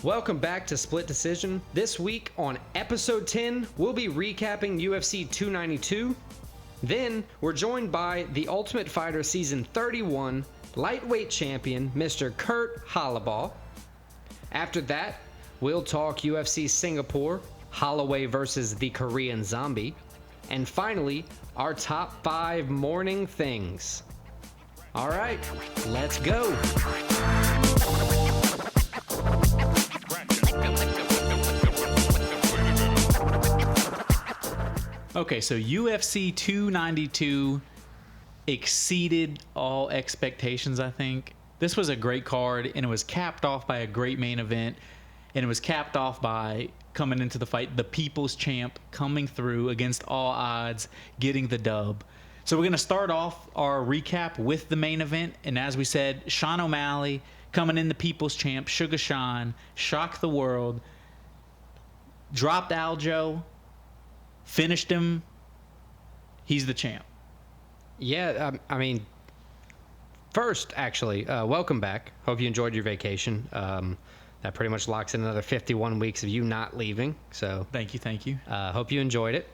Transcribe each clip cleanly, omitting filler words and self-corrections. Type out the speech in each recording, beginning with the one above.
Welcome back to Split Decision. This week on episode 10, we'll be recapping UFC 292. Then, we're joined by the Ultimate Fighter Season 31 lightweight champion, Mr. Kurt Holobaugh. After that, we'll talk UFC Singapore, Holloway versus the Korean Zombie. And finally, our top 5 morning things. All right, let's go. Okay, so UFC 292 exceeded all expectations, I think. This was a great card, and it was capped off by a great main event, and it was capped off by, coming into the fight, the People's Champ coming through against all odds, getting the dub. So we're going to start off our recap with the main event, and as we said, Sean O'Malley coming in the People's Champ, Sugar Sean, shocked the world, dropped Aljo, finished him. He's the champ. Yeah, I mean, first, actually, welcome back. Hope you enjoyed your vacation. That pretty much locks in another 51 weeks of you not leaving. So Thank you. hope you enjoyed it.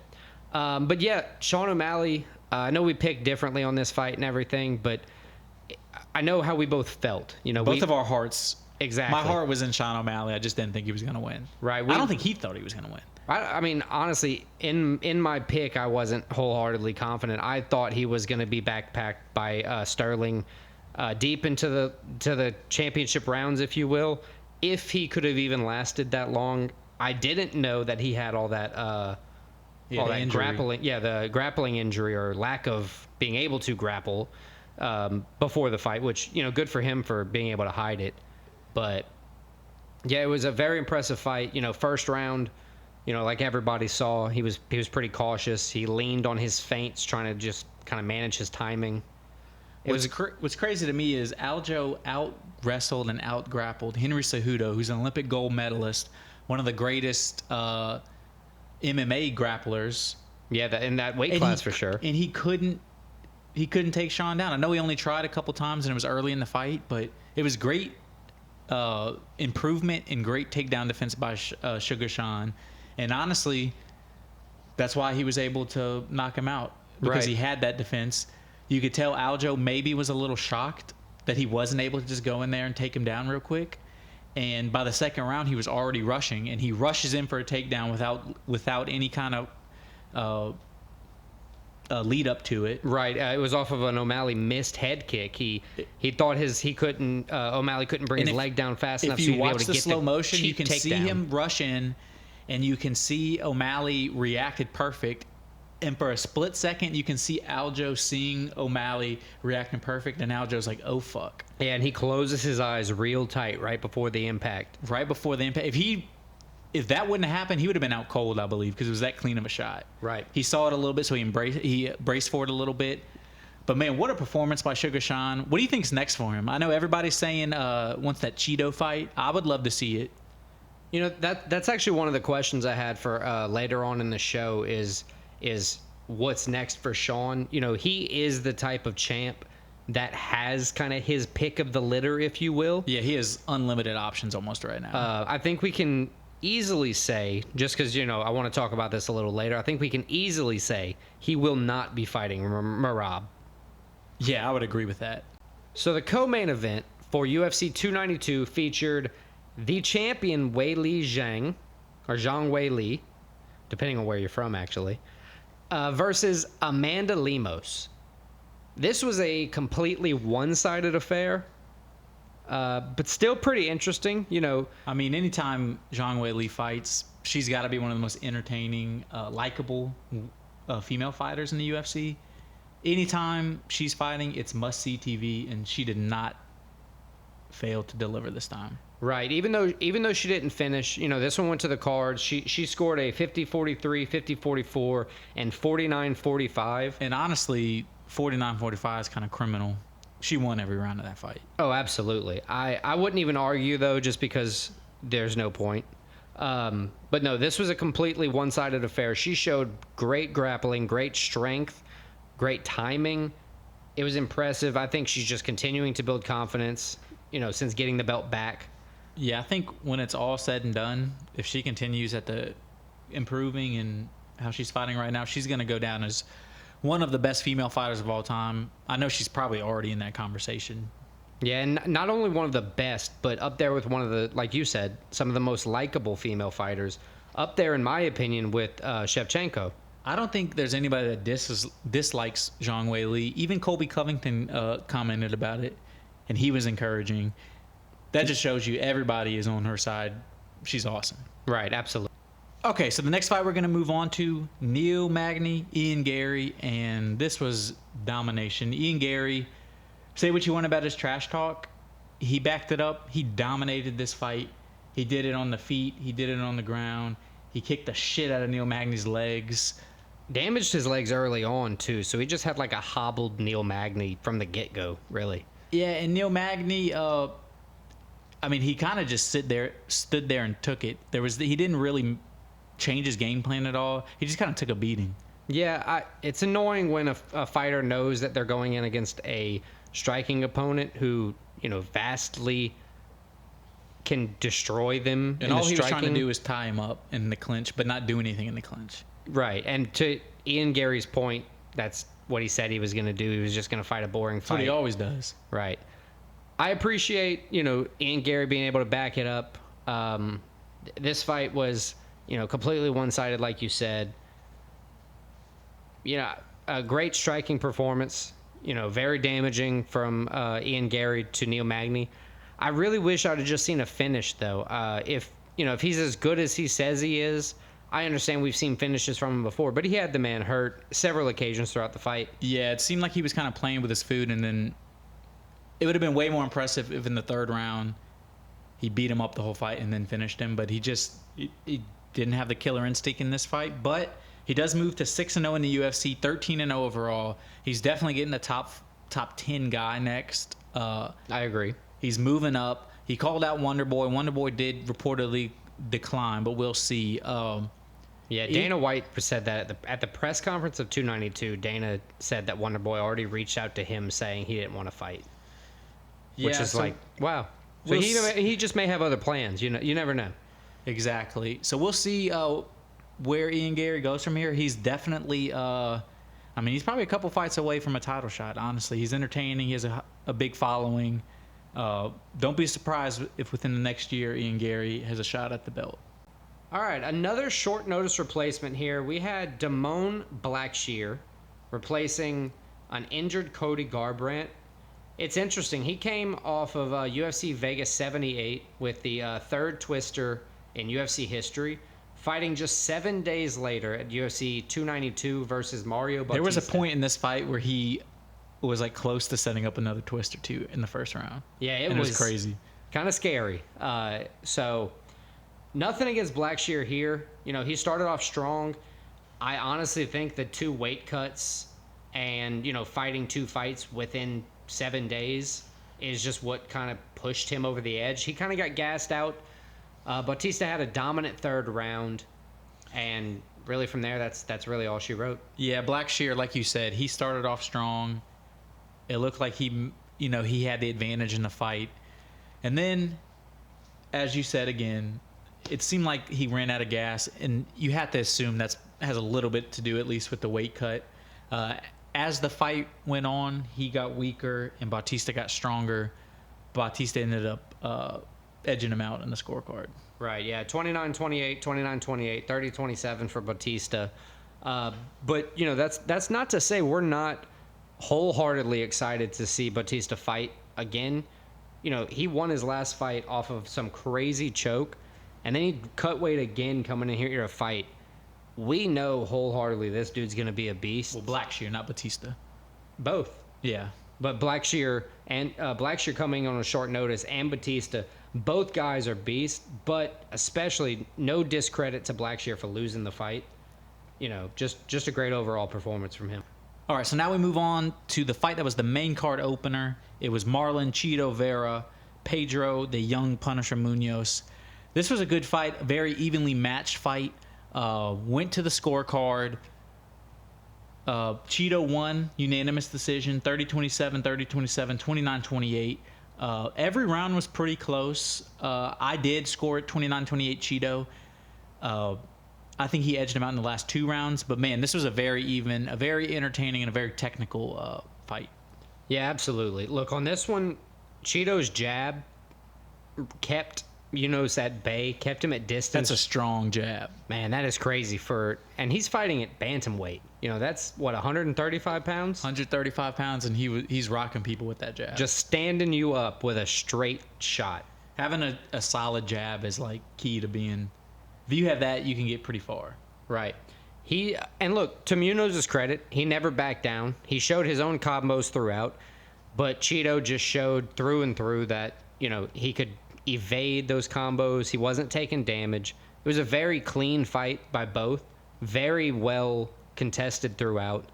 But yeah, Sean O'Malley, I know we picked differently on this fight and everything, but I know how we both felt. You know, Both of our hearts. Exactly. My heart was in Sean O'Malley. I just didn't think he was going to win. Right. I don't think he thought he was going to win. I mean, honestly, in my pick, I wasn't wholeheartedly confident. I thought he was going to be backpacked by Sterling deep into the championship rounds, if you will. If he could have even lasted that long, I didn't know that he had all that grappling, the grappling injury or lack of being able to grapple before the fight, which, you know, good for him for being able to hide it. But yeah, it was a very impressive fight. You know, first round. You know, like everybody saw, he was pretty cautious. He leaned on his feints, trying to just kind of manage his timing. What's crazy to me is Aljo out-wrestled and out-grappled Henry Cejudo, who's an Olympic gold medalist, one of the greatest MMA grapplers. Yeah, in that weight class for sure. And he couldn't take Sean down. I know he only tried a couple times, and it was early in the fight, but it was great improvement and great takedown defense by Sugar Sean. And honestly, that's why he was able to knock him out, because he had that defense. You could tell Aljo maybe was a little shocked that he wasn't able to just go in there and take him down real quick. And by the second round, he was already rushing, and he rushes in for a takedown without any kind of lead up to it. Right. It was off of an O'Malley missed head kick. He thought O'Malley couldn't bring his leg down fast enough. If so you he'd be able watch to the get slow motion, you cheap can see takedown. him rush in, and you can see O'Malley reacted perfect. And for a split second, you can see Aljo seeing O'Malley reacting perfect, and Aljo's like, oh, fuck. Yeah, and he closes his eyes real tight right before the impact. Right before the impact. If that wouldn't have happened, he would have been out cold, I believe, because it was that clean of a shot. Right. He saw it a little bit, so he braced for it a little bit. But, man, what a performance by Sugar Sean. What do you think's next for him? I know everybody's saying wants that Cheeto fight. I would love to see it. You know, that's actually one of the questions I had for later on in the show is what's next for Sean. You know, he is the type of champ that has kind of his pick of the litter, if you will. Yeah, he has unlimited options almost right now. I think we can easily say, just because, you know, I want to talk about this a little later, I think we can easily say he will not be fighting Merab. Yeah, I would agree with that. So the co-main event for UFC 292 featured the champion Weili Zhang, or Zhang Weili, depending on where you're from, actually, versus Amanda Lemos. This was a completely one-sided affair, but still pretty interesting. You know, I mean, anytime Zhang Weili fights, she's got to be one of the most entertaining, likable female fighters in the UFC. Anytime she's fighting, it's must-see TV, and she did not fail to deliver this time. Right. Even though she didn't finish, you know, this one went to the cards. She scored a 50-43, 50-44, and 49-45. And honestly, 49-45 is kind of criminal. She won every round of that fight. Oh, absolutely. I wouldn't even argue, though, just because there's no point. But no, this was a completely one-sided affair. She showed great grappling, great strength, great timing. It was impressive. I think she's just continuing to build confidence, you know, since getting the belt back. Yeah, I think when it's all said and done, if she continues at the improving and how she's fighting right now, she's going to go down as one of the best female fighters of all time. I know she's probably already in that conversation. Yeah, and not only one of the best, but up there with one of the, like you said, some of the most likable female fighters. Up there, in my opinion, with Shevchenko. I don't think there's anybody that dislikes Zhang Wei Li. Even Colby Covington commented about it, and he was encouraging. That just shows you everybody is on her side. She's awesome. Right, absolutely. Okay, so the next fight we're going to move on to, Neil Magny, Ian Gary, and this was domination. Ian Gary, say what you want about his trash talk. He backed it up. He dominated this fight. He did it on the feet. He did it on the ground. He kicked the shit out of Neil Magny's legs. Damaged his legs early on, too, so he just had like a hobbled Neil Magny from the get-go, really. Yeah, and Neil Magny, he kind of just stood there and took it. He didn't really change his game plan at all. He just kind of took a beating. Yeah, it's annoying when a fighter knows that they're going in against a striking opponent who, vastly can destroy them. And all he was trying to do was tie him up in the clinch, but not do anything in the clinch. Right, and to Ian Gary's point, that's what he said he was going to do. He was just going to fight a boring fight. That's what he always does. Right. I appreciate, Ian Gary being able to back it up. This fight was, completely one-sided, like you said. A great striking performance, very damaging from Ian Gary to Neil Magny. I really wish I would have just seen a finish, though. If he's as good as he says he is, I understand we've seen finishes from him before, but he had the man hurt several occasions throughout the fight. Yeah, it seemed like he was kind of playing with his food, and then it would have been way more impressive if in the third round he beat him up the whole fight and then finished him, but he didn't have the killer instinct in this fight. But he does move to 6-0 in the UFC, 13-0 overall. He's definitely getting the top 10 guy next. I agree. He's moving up. He called out Wonderboy. Wonderboy did reportedly decline, but we'll see. Dana White said that at the press conference of 292, Dana said that Wonderboy already reached out to him saying he didn't want to fight. Which is wow. So he just may have other plans. You never know. Exactly. So we'll see where Ian Gary goes from here. He's definitely, he's probably a couple fights away from a title shot, honestly. He's entertaining. He has a big following. Don't be surprised if within the next year Ian Gary has a shot at the belt. All right, another short notice replacement here. We had Damone Blackshear replacing an injured Cody Garbrandt. It's interesting. He came off of UFC Vegas 78 with the third twister in UFC history, fighting just 7 days later at UFC 292 versus Mario Bautista. There was a point in this fight where he was close to setting up another twist or two in the first round. Yeah, it was crazy. Kind of scary. So nothing against Blackshear here. He started off strong. I honestly think the 2 weight cuts and, fighting 2 fights within 7 days is just what kind of pushed him over the edge. He kind of got gassed out. Bautista had a dominant third round, and really from there, that's really all she wrote. Yeah, Blackshear, like you said, he started off strong. It looked like he had the advantage in the fight. And then, as you said again, it seemed like he ran out of gas, and you have to assume that has a little bit to do at least with the weight cut. As the fight went on, he got weaker, and Bautista got stronger. Bautista ended up edging him out in the scorecard. Right, yeah, 29-28, 29-28, 30-27 for Bautista. But, that's not to say we're not wholeheartedly excited to see Bautista fight again. He won his last fight off of some crazy choke, and then he cut weight again coming in here to fight. We know wholeheartedly this dude's going to be a beast. Well, Blackshear, not Bautista. Both. Yeah. But Blackshear and Blackshear coming on a short notice and Bautista, both guys are beasts, but especially no discredit to Blackshear for losing the fight. Just a great overall performance from him. All right, so now we move on to the fight that was the main card opener. It was Marlon Cheeto Vera, Pedro, the young Punisher Munoz. This was a good fight, a very evenly matched fight. Went to the scorecard. Cheeto won, unanimous decision, 30-27, 30-27, 29-28. Every round was pretty close. I did score it 29-28 Cheeto. I think he edged him out in the last 2 rounds. But, man, this was a very even, a very entertaining, and a very technical fight. Yeah, absolutely. Look, on this one, Cheeto's jab kept Munoz at bay, kept him at distance. That's a strong jab. Man, that is crazy and he's fighting at bantamweight. That's, 135 pounds? 135 pounds, and he's rocking people with that jab. Just standing you up with a straight shot. Having a solid jab is, like, key to being... If you have that, you can get pretty far. Right. And look, to Munoz's credit, he never backed down. He showed his own combos throughout, but Cheeto just showed through and through that, he could evade those combos. He wasn't taking damage. It was a very clean fight by both. Very well contested throughout.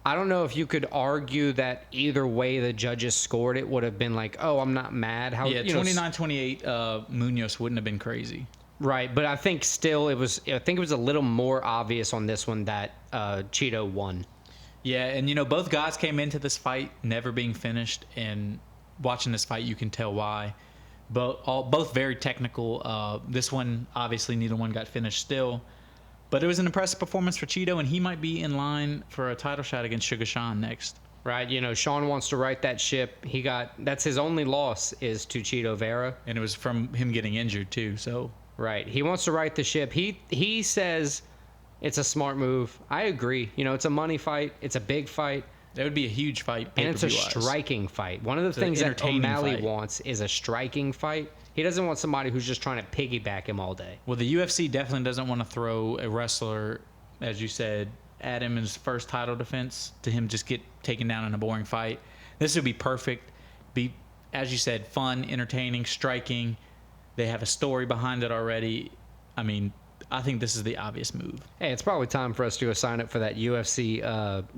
I don't know if you could argue that either way the judges scored it would have been like, oh, I'm not mad. 29-28 Munoz wouldn't have been crazy. Right, but I think still it was a little more obvious on this one that Cheeto won. Yeah, and both guys came into this fight never being finished, and watching this fight you can tell why. Both very technical. This one, obviously, neither one got finished still. But it was an impressive performance for Cheeto, and he might be in line for a title shot against Sugar Sean next. Right, Sean wants to right that ship. That's his only loss is to Cheeto Vera. And it was from him getting injured, too, so... Right, he wants to right the ship. He says it's a smart move. I agree. It's a money fight. It's a big fight. That would be a huge fight. And it's a striking fight. One of the things that O'Malley wants is a striking fight. He doesn't want somebody who's just trying to piggyback him all day. Well, the UFC definitely doesn't want to throw a wrestler, as you said, at him in his first title defense, to him just get taken down in a boring fight. This would be perfect. Be, as you said, fun, entertaining, striking. They have a story behind it already. I mean, I think this is the obvious move. Hey, it's probably time for us to go sign up for that UFC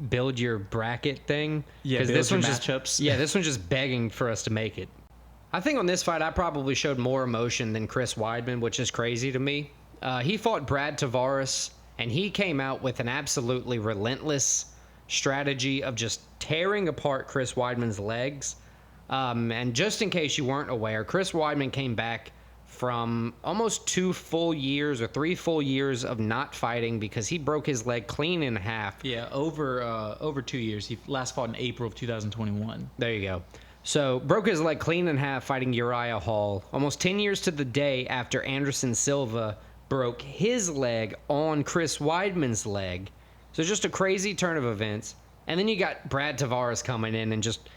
build your bracket thing. Yeah, build this your one's matchups. This one's just begging for us to make it. I think on this fight, I probably showed more emotion than Chris Weidman, which is crazy to me. He fought Brad Tavares, and he came out with an absolutely relentless strategy of just tearing apart Chris Weidman's legs. And just in case you weren't aware, Chris Weidman came back from almost 2 full years or 3 full years of not fighting because he broke his leg clean in half. Yeah, over 2 years. He last fought in April of 2021. There you go. So broke his leg clean in half fighting Uriah Hall. Almost 10 years to the day after Anderson Silva broke his leg on Chris Weidman's leg. So just a crazy turn of events. And then you got Brad Tavares coming in and just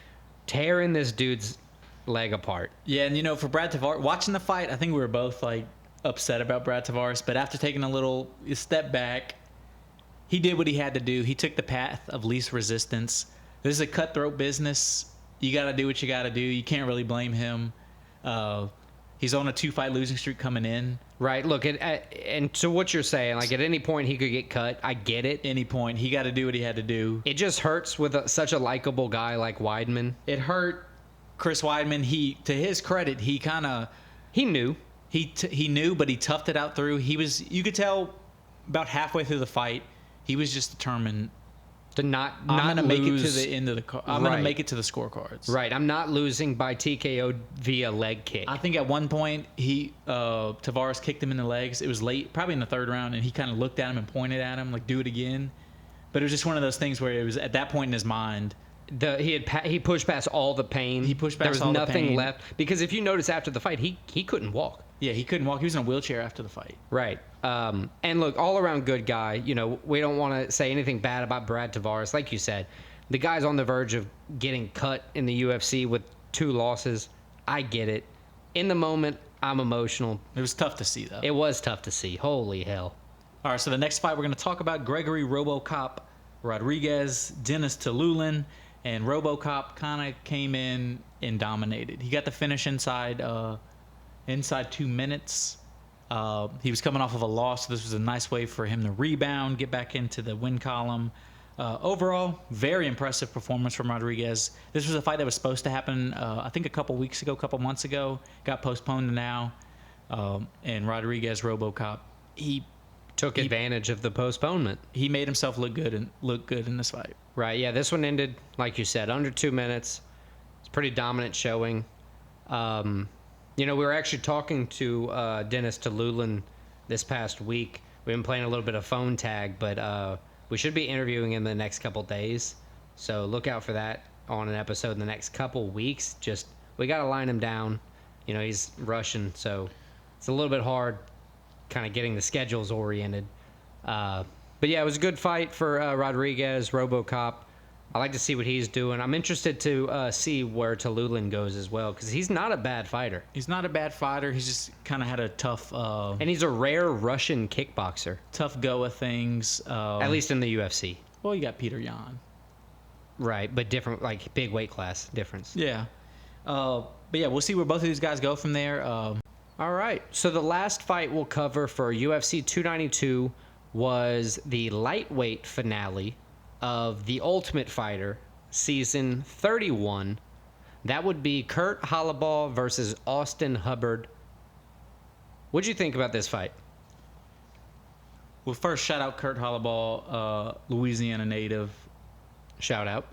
tearing this dude's leg apart. Yeah, and for Brad Tavares, watching the fight, I think we were both like upset about Brad Tavares, but after taking a step back, he did what he had to do. He took the path of least resistance. This is a cutthroat business. You got to do what you got to do. You can't really blame him. He's on a 2-fight losing streak coming in. Right. Look, and to what you're saying, like at any point he could get cut. I get it. Any point. He got to do what he had to do. It just hurts with such a likable guy like Weidman. It hurt Chris Weidman. To his credit, he knew. He knew, but he toughed it out through. You could tell about halfway through the fight, he was just determined to not I'm gonna lose. Make it to the end of the. I'm gonna make it to the scorecards. Right. I'm not losing by TKO via leg kick. I think at one point Tavares kicked him in the legs. It was late, probably in the 3rd round, and he kind of looked at him and pointed at him like, "Do it again." But it was just one of those things where it was at that point in his mind. He pushed past all the pain. He pushed past all the pain. There was nothing left because if you notice after the fight, he couldn't walk. Yeah, he couldn't walk. He was in a wheelchair after the fight. Right. And look, all around good guy. We don't want to say anything bad about Brad Tavares. Like you said, the guy's on the verge of getting cut in the UFC with 2 losses. I get it. In the moment, I'm emotional. It was tough to see, though. It was tough to see. Holy hell. All right, so the next fight we're going to talk about, Gregory RoboCop Rodriguez, Dennis Tululin, and RoboCop kind of came in and dominated. He got the finish inside 2 minutes. He was coming off of a loss, so this was a nice way for him to rebound, get back into the win column. Overall, very impressive performance from Rodriguez. This was a fight that was supposed to happen, I think, a couple months ago. Got postponed to now. And Rodriguez, RoboCop, he took advantage of the postponement. He made himself look good in this fight. Right. Yeah. This one ended, like you said, under 2 minutes. It's a pretty dominant showing. We were actually talking to Dennis Tululin this past week. We've been playing a little bit of phone tag, but we should be interviewing him in the next couple days. So look out for that on an episode in the next couple weeks. Just we got to line him down. He's Russian, so it's a little bit hard kind of getting the schedules oriented. But yeah, it was a good fight for Rodriguez, RoboCop. I like to see what he's doing. I'm interested to see where Tululin goes as well, because he's not a bad fighter. He's not a bad fighter. He's just kind of had a tough... and he's a rare Russian kickboxer. Tough go of things. At least in the UFC. Well, you got Peter Yan. Right, but different, like big weight class difference. Yeah. But yeah, we'll see where both of these guys go from there. All right, so the last fight we'll cover for UFC 292 was the lightweight finale of The Ultimate Fighter season 31. That would be Kurt Holobaugh versus Austin Hubbard. What'd you think about this fight? Well, first, shout out Kurt Holobaugh, Louisiana native. Shout out.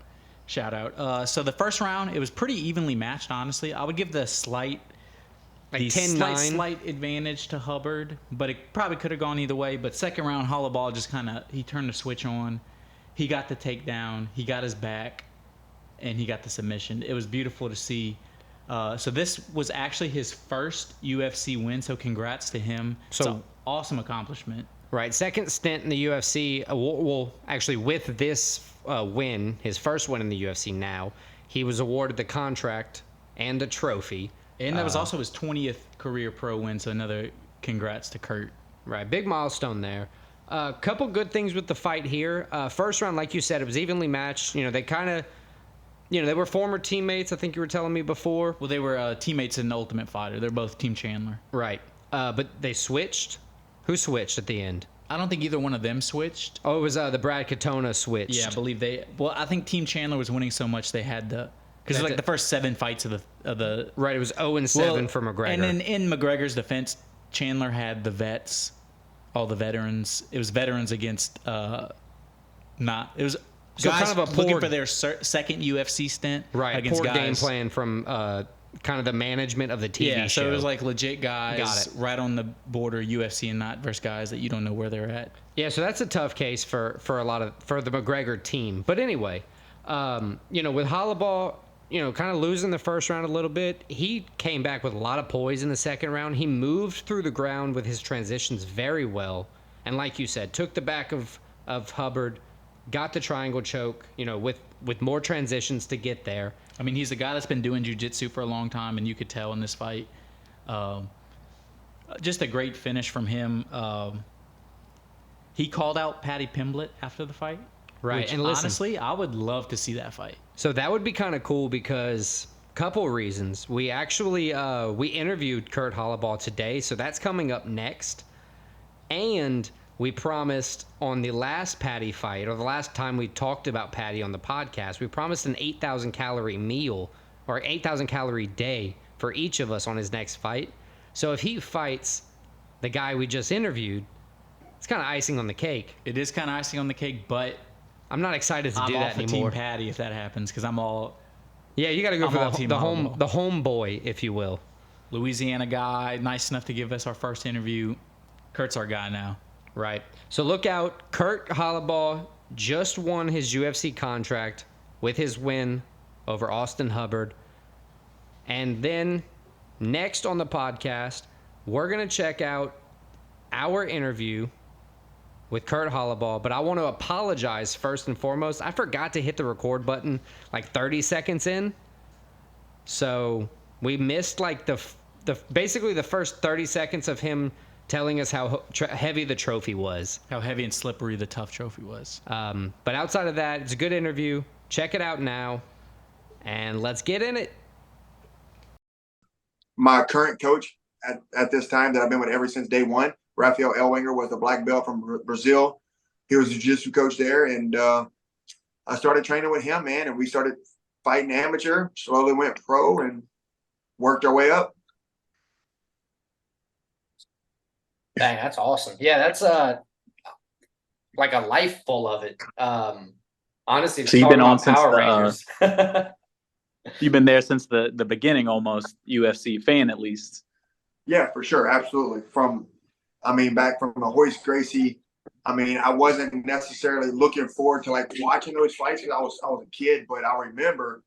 So the first round, it was pretty evenly matched, honestly. I would give the slight 10-9. slight advantage to Hubbard, but it probably could have gone either way. But second round, Holobaugh just he turned the switch on. He got the takedown, he got his back, and he got the submission. It was beautiful to see. So this was actually his first UFC win, so congrats to him. So it's an awesome accomplishment. Right, second stint in the UFC. Well, actually, with this win, his first win in the UFC now, he was awarded the contract and a trophy. And that was also his 20th career pro win, so another congrats to Kurt. Right, big milestone there. A couple good things with the fight here. First round, like you said, it was evenly matched. They kind of, they were former teammates, I think you were telling me before. Well, they were teammates in the Ultimate Fighter. They're both Team Chandler. Right, but they switched. Who switched at the end? I don't think either one of them switched. Oh, it was the Brad Katona switched. Yeah, I believe they. Well, I think Team Chandler was winning so much they had to. Because it was like the first 7 fights of the. Right, it was 0-7 for McGregor. And then in McGregor's defense, Chandler had the vets, all the veterans. It was veterans against not. It was so guys kind of a looking for their second UFC stint. Right, against poor guys. game plan from kind of the management of the TV show. Yeah, so it was like legit guys right on the border with not versus guys that you don't know where they're at. Yeah, so that's a tough case for the McGregor team. But anyway, with Holobaugh, kind of losing the first round a little bit, he came back with a lot of poise in the second round. He moved through the ground with his transitions very well, and like you said, took the back of Hubbard, got the triangle choke, with more transitions to get there. I mean, he's a guy that's been doing jiu-jitsu for a long time, and you could tell in this fight. Just a great finish from him. He called out Paddy Pimblett after the fight. Right, Which, and listen, honestly, I would love to see that fight. So that would be kind of cool because couple of reasons. We actually we interviewed Kurt Holobaugh today, so that's coming up next. And we promised on the last Paddy fight, or the last time we talked about Paddy on the podcast, we promised an 8,000 calorie meal or 8,000 calorie day for each of us on his next fight. So if he fights the guy we just interviewed, it's kind of icing on the cake. It is kind of icing on the cake, but I'm not excited to do I'm that off anymore. Team Paddy if that happens, because I'm all. Yeah, you got to go for the Holobaugh. homeboy, if you will. Louisiana guy, nice enough to give us our first interview. Kurt's our guy now. Right. So look out. Kurt Holobaugh just won his UFC contract with his win over Austin Hubbard. And then next on the podcast, we're going to check out our interview with Kurt Holobaugh. But I want to apologize first and foremost. I forgot to hit the record button like 30 seconds in. So we missed like the basically the first 30 seconds of him telling us how heavy the trophy was. How heavy and slippery the tough trophy was. But outside of that, it's a good interview. Check it out now, and let's get in it. My current coach at this time that I've been with ever since day one, Rafael Elwinger, was a black belt from Brazil. He was a jiu-jitsu coach there, and I started training with him, man, and we started fighting amateur, slowly went pro, and worked our way up. Dang, that's awesome. Yeah, that's like a life full of it. Honestly, so you've been on since You've been there since the beginning, almost UFC fan at least. Yeah, for sure, absolutely. Back from the Hoist Gracie. I wasn't necessarily looking forward to like watching those fights because I was a kid, but I remember,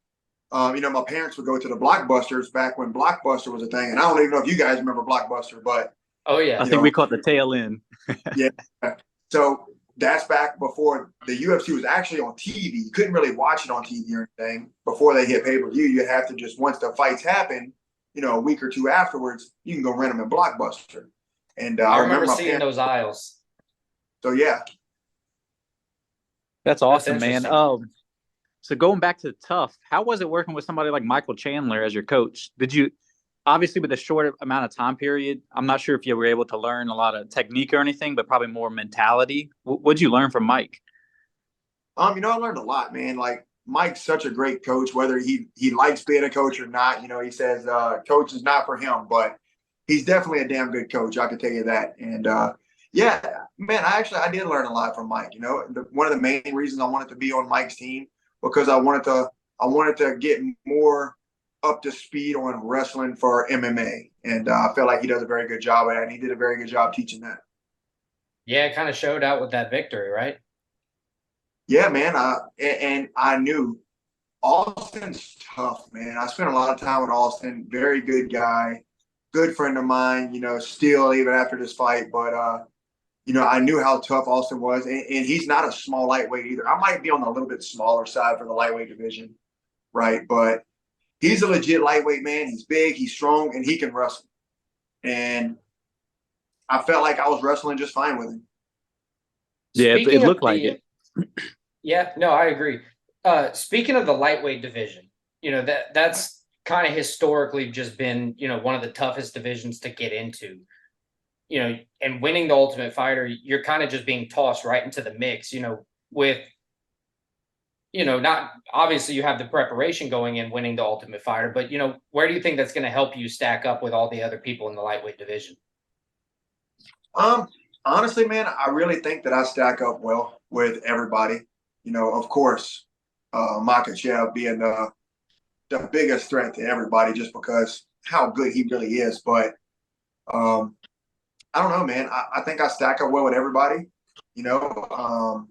my parents would go to the Blockbusters back when Blockbuster was a thing, and I don't even know if you guys remember Blockbuster, but Oh yeah, I think we caught the tail end. yeah. So that's back before the UFC was actually on TV. You couldn't really watch it on TV or anything before they hit pay-per-view. You'd have to just, once the fights happen, a week or two afterwards, you can go rent them in Blockbuster. And I remember my seeing those aisles. So yeah, That's awesome, man. interesting. So going back to Tough, how was it working with somebody like Michael Chandler as your coach? Did you, obviously with a short amount of time period, I'm not sure if you were able to learn a lot of technique or anything, but probably more mentality. What'd you learn from Mike? I learned a lot, man. Like Mike's such a great coach, whether he likes being a coach or not. He says coach is not for him, but he's definitely a damn good coach. I can tell you that. And yeah, man, I did learn a lot from Mike. One of the main reasons I wanted to be on Mike's team because I wanted to get more up to speed on wrestling for MMA, and I feel like he does a very good job at it, and he did a very good job teaching that. Yeah, it kind of showed out with that victory, right? Yeah, man. And I knew Austin's tough, man. I spent a lot of time with Austin. Very good guy, good friend of mine. Still even after this fight, but I knew how tough Austin was, and he's not a small lightweight either. I might be on the little bit smaller side for the lightweight division, right? But he's a legit lightweight, man. He's big, he's strong, and he can wrestle. And I felt like I was wrestling just fine with him. Yeah, it looked like it. Yeah, no, I agree. Speaking of the lightweight division, that's kind of historically just been, one of the toughest divisions to get into. And winning the Ultimate Fighter, you're kind of just being tossed right into the mix, with, not obviously you have the preparation going in winning the Ultimate Fighter, but, where do you think that's going to help you stack up with all the other people in the lightweight division? Honestly, man, I really think that I stack up well with everybody. Of course, Makachev being the biggest threat to everybody just because how good he really is. But I don't know, man. I think I stack up well with everybody. We'll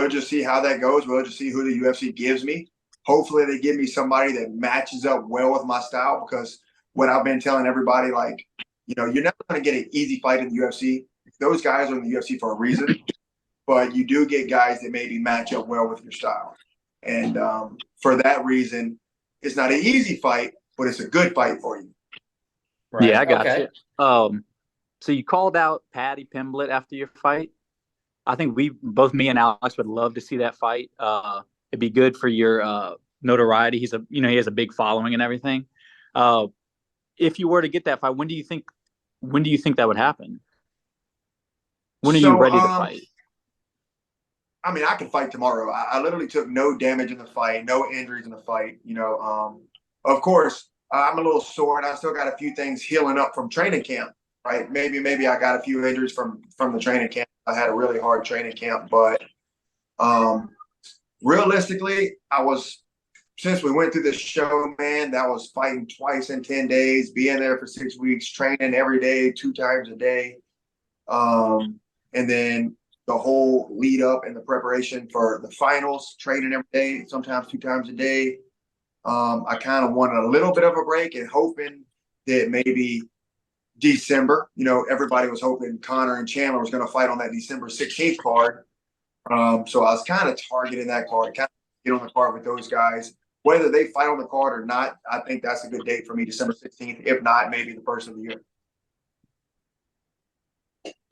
just see how that goes. We'll just see who the UFC gives me. Hopefully, they give me somebody that matches up well with my style because what I've been telling everybody, like, you're never going to get an easy fight in the UFC. Those guys are in the UFC for a reason, but you do get guys that maybe match up well with your style. And for that reason, it's not an easy fight, but it's a good fight for you. Right. Yeah, I got you. So you called out Paddy Pimblett after your fight. I think me and Alex would love to see that fight. It'd be good for your notoriety. He has a big following and everything. If you were to get that fight, when do you think that would happen? When are you ready to fight? I can fight tomorrow. I literally took no damage in the fight, no injuries in the fight. Of course, I'm a little sore, and I still got a few things healing up from training camp. Right? Maybe I got a few injuries from the training camp. I had a really hard training camp, but realistically, since we went through this show, man, that was fighting twice in 10 days, being there for 6 weeks, training every day, 2 times a day. And then the whole lead up and the preparation for the finals, training every day, sometimes 2 times a day. I kind of wanted a little bit of a break and hoping that maybe December, everybody was hoping Conor and Chandler was going to fight on that December 16th card. So I was kind of targeting that card, kind of get on the card with those guys. Whether they fight on the card or not, I think that's a good date for me, December 16th. If not, maybe the first of the year.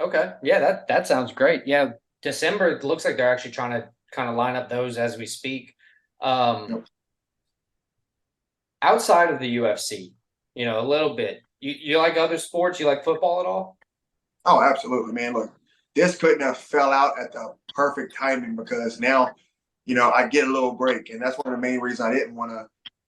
Okay. Yeah, that sounds great. Yeah, December, it looks like they're actually trying to kind of line up those as we speak. Yep. Outside of the UFC, a little bit. You like other sports? You like football at all? Oh, absolutely, man. Look, this couldn't have fell out at the perfect timing because now, I get a little break. And that's one of the main reasons I didn't want to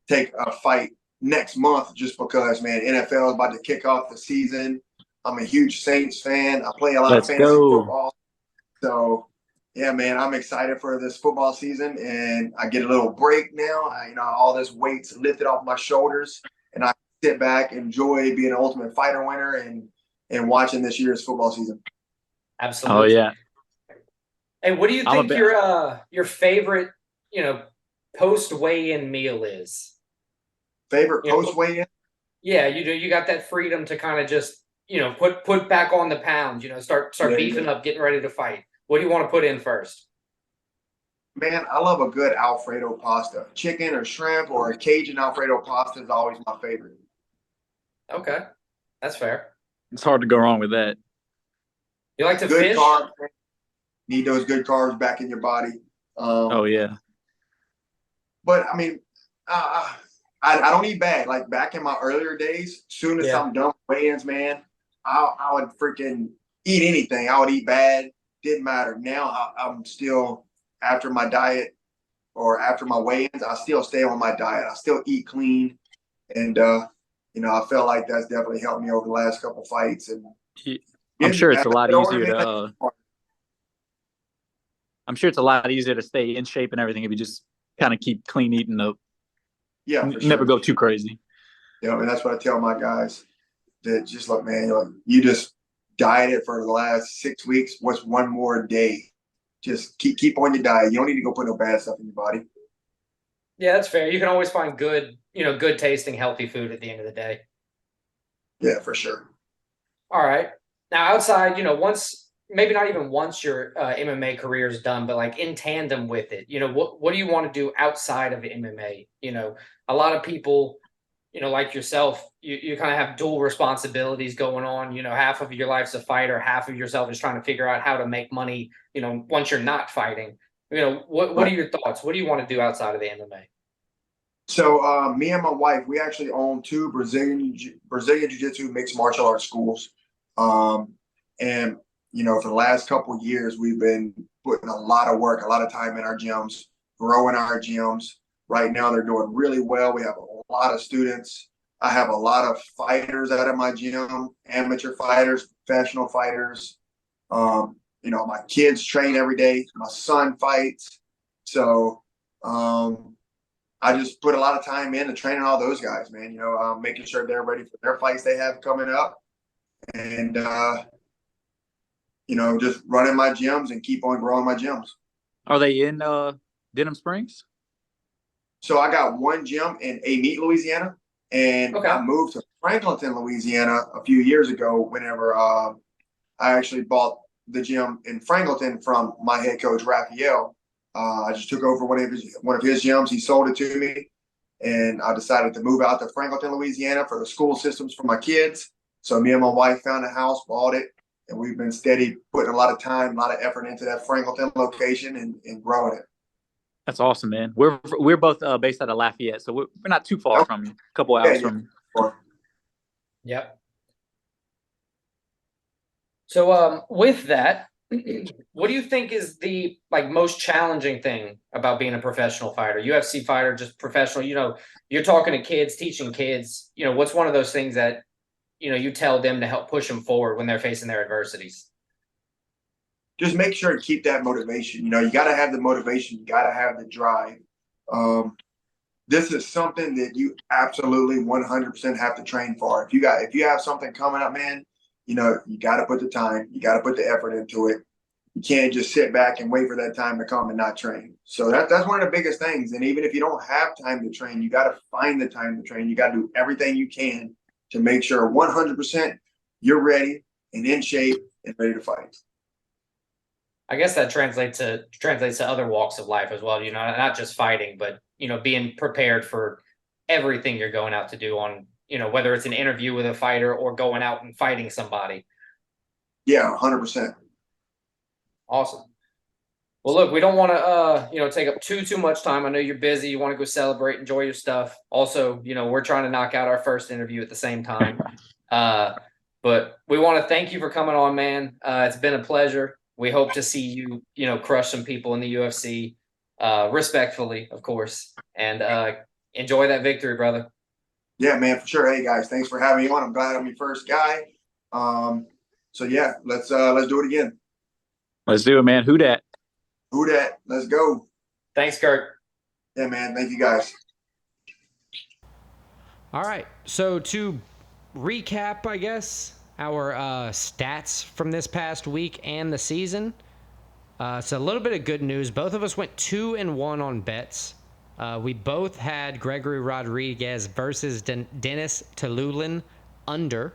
take a fight next month just because, man, NFL is about to kick off the season. I'm a huge Saints fan. I play a lot of fantasy football. So, Yeah, man, I'm excited for this football season, and I get a little break now. All this weight's lifted off my shoulders, and I sit back, enjoy being an Ultimate Fighter winner, and watching this year's football season. Oh Absolutely. yeah. Hey, what do you I'm a think bit. your favorite, post weigh-in meal is? Favorite You know, post weigh in? yeah, you got that freedom to kind of just, put back on the pounds, start Yeah, beefing yeah. up, getting ready to fight. What do you want to put in first? Man, I love a good Alfredo pasta. Chicken or shrimp or a Cajun Alfredo pasta is always my favorite. Okay, that's fair. It's hard to go wrong with that. You like to Good fish? carbs. Need those good carbs back in your body. Oh yeah. But I mean, I don't eat bad. Like back in my earlier days, soon as Yeah. I'm done with weigh-ins, man, I would freaking eat anything. I would eat bad. Didn't matter. Now I'm still after my diet or after my weigh-ins, I still stay on my diet. I still eat clean, and I felt like that's definitely helped me over the last couple fights. And I'm getting sure as it's a I lot get older, easier man, to. I'm sure it's a lot easier to stay in shape and everything if you just kind of keep clean eating up. yeah, for Never sure. go too crazy. And that's what I tell my guys. That just look, man, you just dieted for the last 6 weeks. What's one more day? Just keep on your diet. You don't need to go put no bad stuff in your body. Yeah, that's fair. You can always find good, good tasting, healthy food at the end of the day. Yeah, for sure. All right. Now, outside, once maybe not even once your MMA career is done, but like in tandem with it, what do you want to do outside of MMA? A lot of people, like yourself, you kind of have dual responsibilities going on. Half of your life's a fighter, half of yourself is trying to figure out how to make money, once you're not fighting. What are Right. your thoughts? What do you want to do outside of the MMA? So me and my wife, we actually own two Brazilian Jiu-Jitsu mixed martial arts schools. Um, and for the last couple of years, we've been putting a lot of work, a lot of time in our gyms, growing our gyms. Right now, they're doing really well. We have a lot of students. I have a lot of fighters out of my gym, amateur fighters, professional fighters. My kids train every day. My son fights. So I just put a lot of time into training all those guys, man. Making sure they're ready for their fights they have coming up, and just running my gyms and keep on growing my gyms. Are they in Denham Springs? So I got one gym in Amite, Louisiana, and Okay. I moved to Franklinton, Louisiana, a few years ago. Whenever I actually bought the gym in Franklinton from my head coach Raphael, I just took over one of his gyms. He sold it to me, and I decided to move out to Franklinton, Louisiana for the school systems for my kids. So me and my wife found a house, bought it, and we've been steady putting a lot of time, a lot of effort into that Franklinton location and growing it. That's awesome, man. We're both based out of Lafayette, so we're not too far from you. A couple hours from you. Yep. So with that, what do you think is the most challenging thing about being a professional fighter, UFC fighter, just professional? You're talking to kids, teaching kids. What's one of those things that you tell them to help push them forward when they're facing their adversities? Just make sure to keep that motivation. You got to have the motivation. You got to have the drive. This is something that you absolutely 100% have to train for. If you have something coming up, man, you got to put the time. You got to put the effort into it. You can't just sit back and wait for that time to come and not train. So that's one of the biggest things. And even if you don't have time to train, you got to find the time to train. You got to do everything you can to make sure 100% you're ready and in shape and ready to fight. I guess that translates to other walks of life as well. Not just fighting, but being prepared for everything you're going out to do on, whether it's an interview with a fighter or going out and fighting somebody. Yeah, 100%. Awesome. Well, look, we don't want to take up too much time. I know you're busy. You want to go celebrate, enjoy your stuff. Also, we're trying to knock out our first interview at the same time. But we want to thank you for coming on, man. It's been a pleasure. We hope to see you, crush some people in the UFC, respectfully, of course, and enjoy that victory, brother. Yeah, man, for sure. Hey guys, thanks for having me on. I'm glad I'm your first guy. So yeah, let's do it again. Let's do it, man. Who dat? Who dat? Let's go. Thanks, Kirk. Yeah, man. Thank you guys. All right. So to recap, I guess, our stats from this past week and the season. It's a little bit of good news. Both of us went 2-1 on bets. We both had Gregory Rodriguez versus Dennis Tululin under.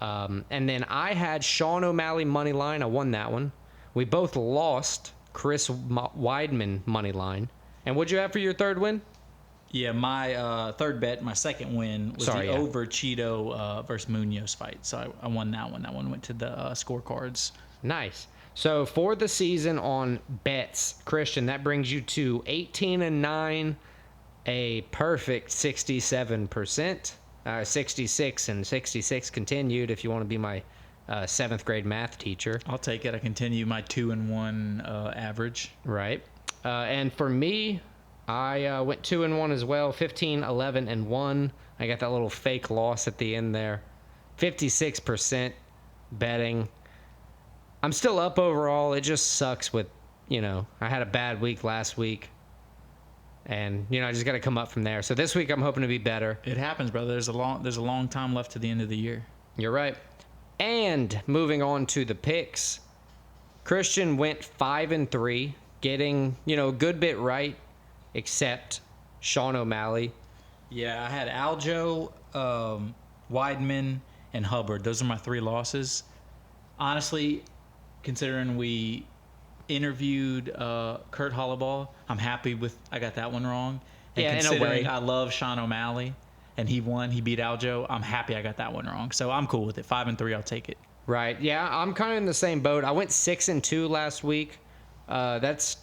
And then I had Sean O'Malley money line. I won that one. We both lost Chris Weidman money line. And what'd you have for your third win? Yeah, my third bet, my second win was over Cheeto versus Munoz fight. So I won that one. That one went to the scorecards. Nice. So for the season on bets, Christian, that brings you to 18-9, a perfect 67%, 66 and 66 continued. If you want to be my seventh grade math teacher, I'll take it. I continue my 2-1 average. Right. And for me, I went 2-1 as well, 15-11-1. I got that little fake loss at the end there. 56% betting. I'm still up overall. It just sucks with, I had a bad week last week. And, I just got to come up from there. So this week I'm hoping to be better. It happens, brother. There's a long time left to the end of the year. You're right. And moving on to the picks, Christian went 5-3, getting, a good bit right, except Sean O'Malley. Yeah, I had Aljo, Weidman, and Hubbard. Those are my three losses. Honestly, considering we interviewed Kurt Holobaugh, I'm happy with I got that one wrong. And yeah, in a way. I love Sean O'Malley, and he won. He beat Aljo. I'm happy I got that one wrong. So I'm cool with it. 5-3, I'll take it. Right. Yeah, I'm kind of in the same boat. I went 6-2 last week. That's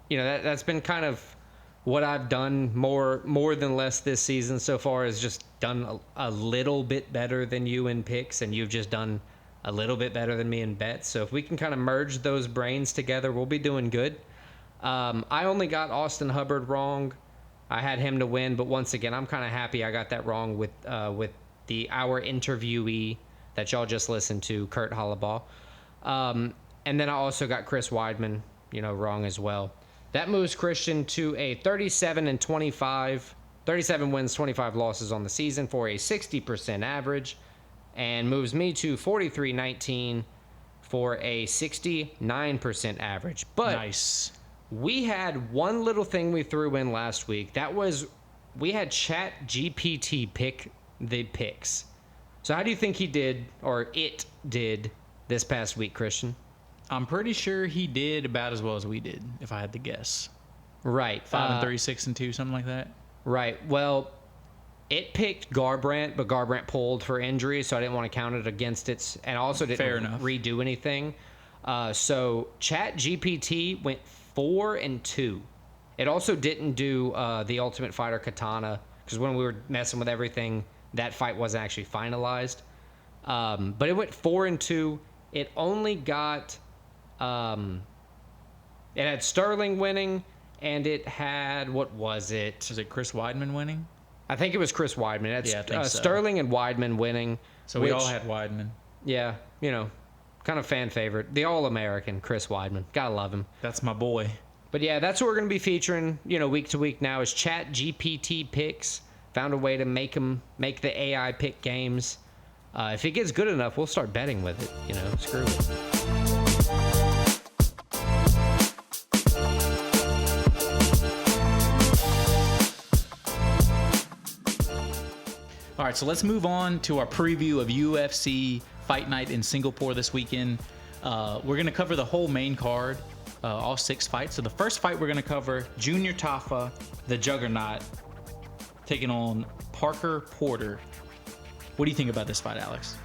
been kind of what I've done more than less this season so far, is just done a little bit better than you in picks, and you've just done a little bit better than me in bets. So if we can kind of merge those brains together, we'll be doing good. I only got Austin Hubbard wrong. I had him to win, but once again, I'm kind of happy I got that wrong with our interviewee that y'all just listened to, Kurt Holobaugh. And then I also got Chris Weidman, wrong as well. That moves Christian to a 37-25, 37 wins, 25 losses on the season for a 60% average, and moves me to 43-19 for a 69% average. But nice. We had one little thing we threw in last week. That was, we had Chat GPT pick the picks. So how do you think he did, or it did, this past week, Christian? I'm pretty sure he did about as well as we did, if I had to guess. Right. 5-3, 6-2, something like that. Right. Well, it picked Garbrandt, but Garbrandt pulled for injury, so I didn't want to count it against it, and also didn't redo anything. So Chat GPT went 4-2. It also didn't do the Ultimate Fighter Katana, because when we were messing with everything, that fight wasn't actually finalized. But it went 4-2. It only got it had Sterling winning, and it had, what was it? Was it Chris Weidman winning? I think it was Chris Weidman. It had I think so. Sterling and Weidman winning. So we all had Weidman. Yeah, kind of fan favorite. The All-American, Chris Weidman. Gotta love him. That's my boy. But yeah, that's what we're going to be featuring, week to week now, is Chat GPT picks. Found a way to make the AI pick games. If it gets good enough, we'll start betting with it. Screw it. All right, so let's move on to our preview of UFC Fight Night in Singapore this weekend. We're going to cover the whole main card, all 6 fights. So the first fight we're going to cover, Junior Tafa, the Juggernaut, taking on Parker Porter. What do you think about this fight, Alex?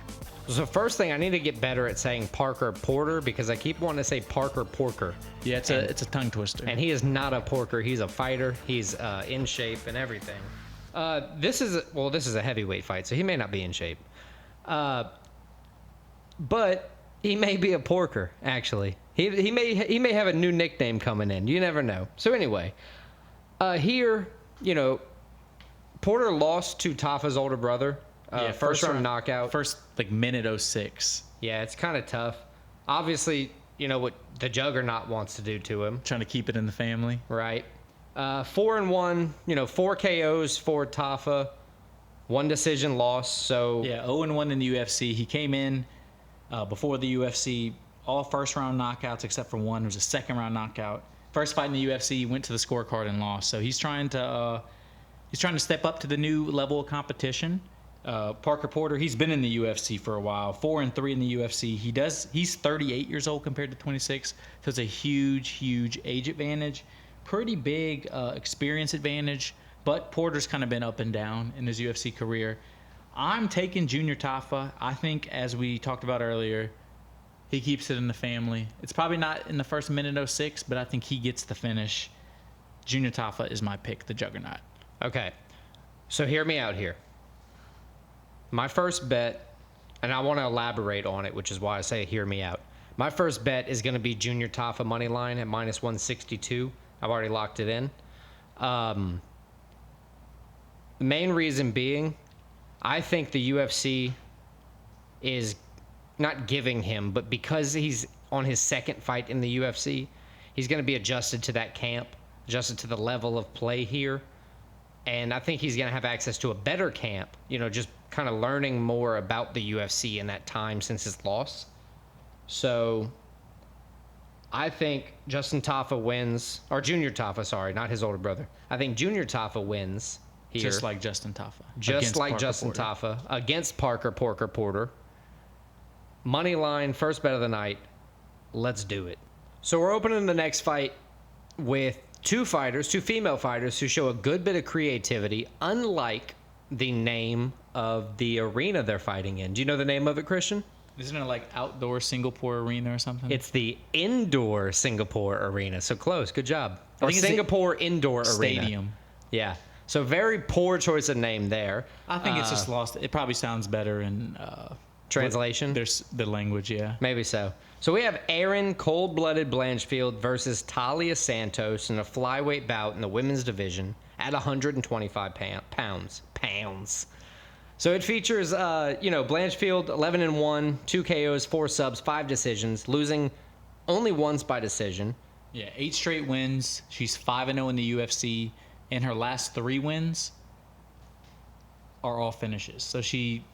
So first thing, I need to get better at saying Parker Porter, because I keep wanting to say Parker Porker. Yeah, it's a tongue twister. And he is not a porker. He's a fighter. He's in shape and everything. This is a heavyweight fight, so he may not be in shape. But he may be a porker, actually. He may have a new nickname coming in. You never know. So anyway, here, Porter lost to Tafa's older brother. First round knockout. First minute 06. Yeah, it's kind of tough. Obviously, you know, what the Juggernaut wants to do to him. Trying to keep it in the family. Right. 4-1, you know, 4 KOs for Tafa, 1 decision loss. So Yeah, 0-1 in the UFC. He came in before the UFC, all first-round knockouts except for one. It was a second-round knockout. First fight in the UFC, went to the scorecard and lost. So he's trying to step up to the new level of competition. Parker Porter, he's been in the UFC for a while, 4-3 in the UFC. He's 38 years old compared to 26, so it's a huge age advantage, pretty big experience advantage. But Porter's kind of been up and down in his UFC career. I'm taking Junior Tafa. I think, as we talked about earlier, he keeps it in the family. It's probably not in the first minute 06, but I think he gets the finish. Junior Tafa is my pick, the Juggernaut. Okay. So hear me out here. My first bet, and I want to elaborate on it, which is why I say hear me out. My first bet is going to be Junior Tafa money line at -162. I've already locked it in. The main reason being, I think the UFC is not giving him, but because he's on his second fight in the UFC, he's going to be adjusted to that camp, adjusted to the level of play here. And I think he's going to have access to a better camp, you know, just kind of learning more about the UFC in that time since his loss. So I think Justin Tafa wins, or Junior Tafa, sorry, not his older brother. I think Junior Tafa wins here. Just like Justin Tafa. Just like Parker Justin Porter. Tafa against Parker Porter. Money line, first bet of the night. Let's do it. So we're opening the next fight with two female fighters who show a good bit of creativity, unlike the name of the arena they're fighting in. Do you know the name of it, Christian? Isn't it like outdoor Singapore arena or something? It's the indoor Singapore arena. So close. Good job. Or think it's the Singapore indoor arena. stadium. Yeah. So very poor choice of name there. I think it's just lost. It probably sounds better in Translation? There's the language, yeah. Maybe so. So we have Aaron Cold-Blooded Blanchfield versus Talia Santos in a flyweight bout in the women's division at 125 pounds. So it features, Blanchfield 11-1, 2 KOs, 4 subs, 5 decisions, losing only once by decision. Yeah, 8 straight wins. She's 5-0 in the UFC, and her last 3 wins are all finishes. So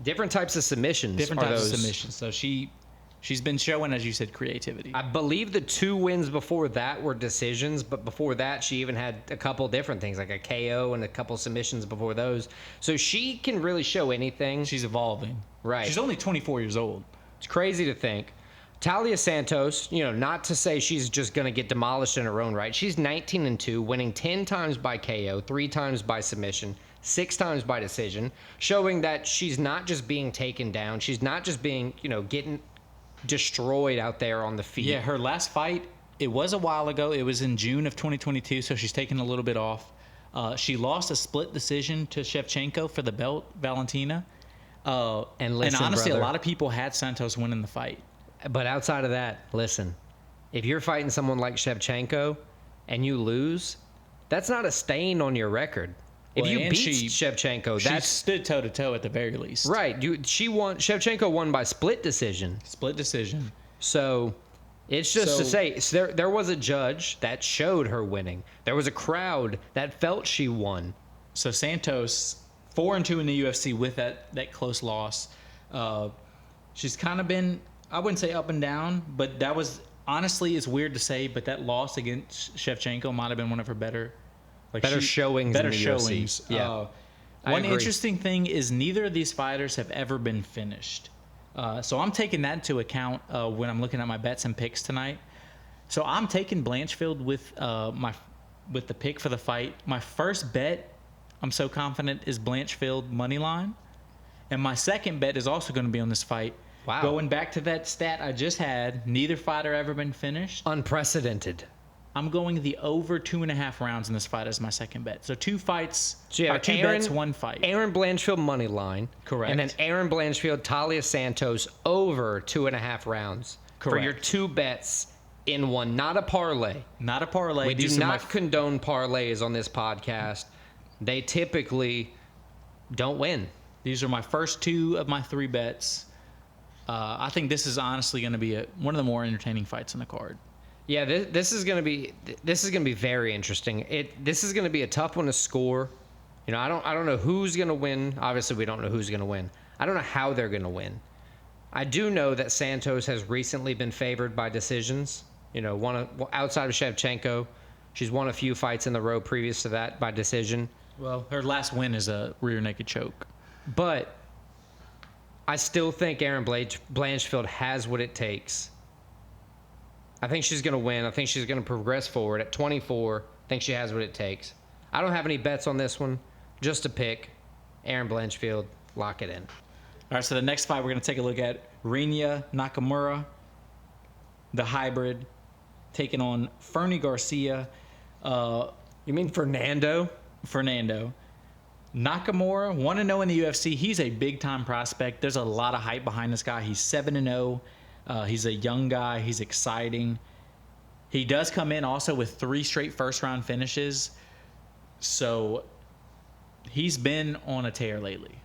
Different types of submissions. So she's been showing, as you said, creativity. I believe the 2 wins before that were decisions, but before that she even had a couple different things, like a KO and a couple submissions before those. So she can really show anything. She's evolving. Right. She's only 24 years old. It's crazy to think. Talia Santos, not to say she's just going to get demolished in her own right. She's 19-2, winning 10 times by KO, 3 times by submission, 6 times by decision, showing that she's not just being taken down. She's not just being, getting destroyed out there on the feet. Yeah, her last fight, it was a while ago. It was in June of 2022, so she's taken a little bit off. She lost a split decision to Shevchenko for the belt, Valentina. And listen, honestly, brother, a lot of people had Santos winning the fight. But outside of that, listen, if you're fighting someone like Shevchenko and you lose, that's not a stain on your record. If you beat Shevchenko, she that's stood toe to toe at the very least. right. Shevchenko won by split decision. Split decision. So it's just to say there was a judge that showed her winning. There was a crowd that felt she won. So Santos 4-2 in the UFC with that close loss. She's kind of been, I wouldn't say up and down, but that was, honestly, it's weird to say, but that loss against Shevchenko might have been one of her better showings in the UFC. Yeah. One interesting thing is neither of these fighters have ever been finished. So I'm taking that into account when I'm looking at my bets and picks tonight. So I'm taking Blanchfield with the pick for the fight. My first bet, I'm so confident, is Blanchfield money line. And my second bet is also going to be on this fight. Wow. Going back to that stat I just had, neither fighter ever been finished. Unprecedented. I'm going the over 2.5 rounds in this fight as my second bet. So 2 fights, So you have two bets, 1 fight. Aaron Blanchfield money line. Correct. And then Aaron Blanchfield, Talia Santos over 2.5 rounds. For Correct. your 2 bets in one. Not a parlay. Not a parlay. We do not condone parlays on this podcast. They typically don't win. These are my first 2 of my 3 bets. I think this is honestly going to be one of the more entertaining fights on the card. Yeah, this is gonna be very interesting. This is gonna be a tough one to score. You know, I don't know who's gonna win. Obviously, we don't know who's gonna win. I don't know how they're gonna win. I do know that Santos has recently been favored by decisions. You know, outside of Shevchenko, she's won a few fights in the row previous to that by decision. Well, her last win is a rear naked choke. But I still think Erin Blanchfield has what it takes. I think she's going to win. I think she's going to progress forward. At 24, I think she has what it takes. I don't have any bets on this one. Just a pick. Erin Blanchfield, lock it in. All right, so the next fight we're going to take a look at, Rinya Nakamura, the hybrid, taking on Fernie Garcia. You mean Fernando? Fernando. Nakamura, 1-0 in the UFC. He's a big-time prospect. There's a lot of hype behind this guy. He's 7-0. He's a young guy. He's exciting. He does come in also with 3 straight first-round finishes. So he's been on a tear lately.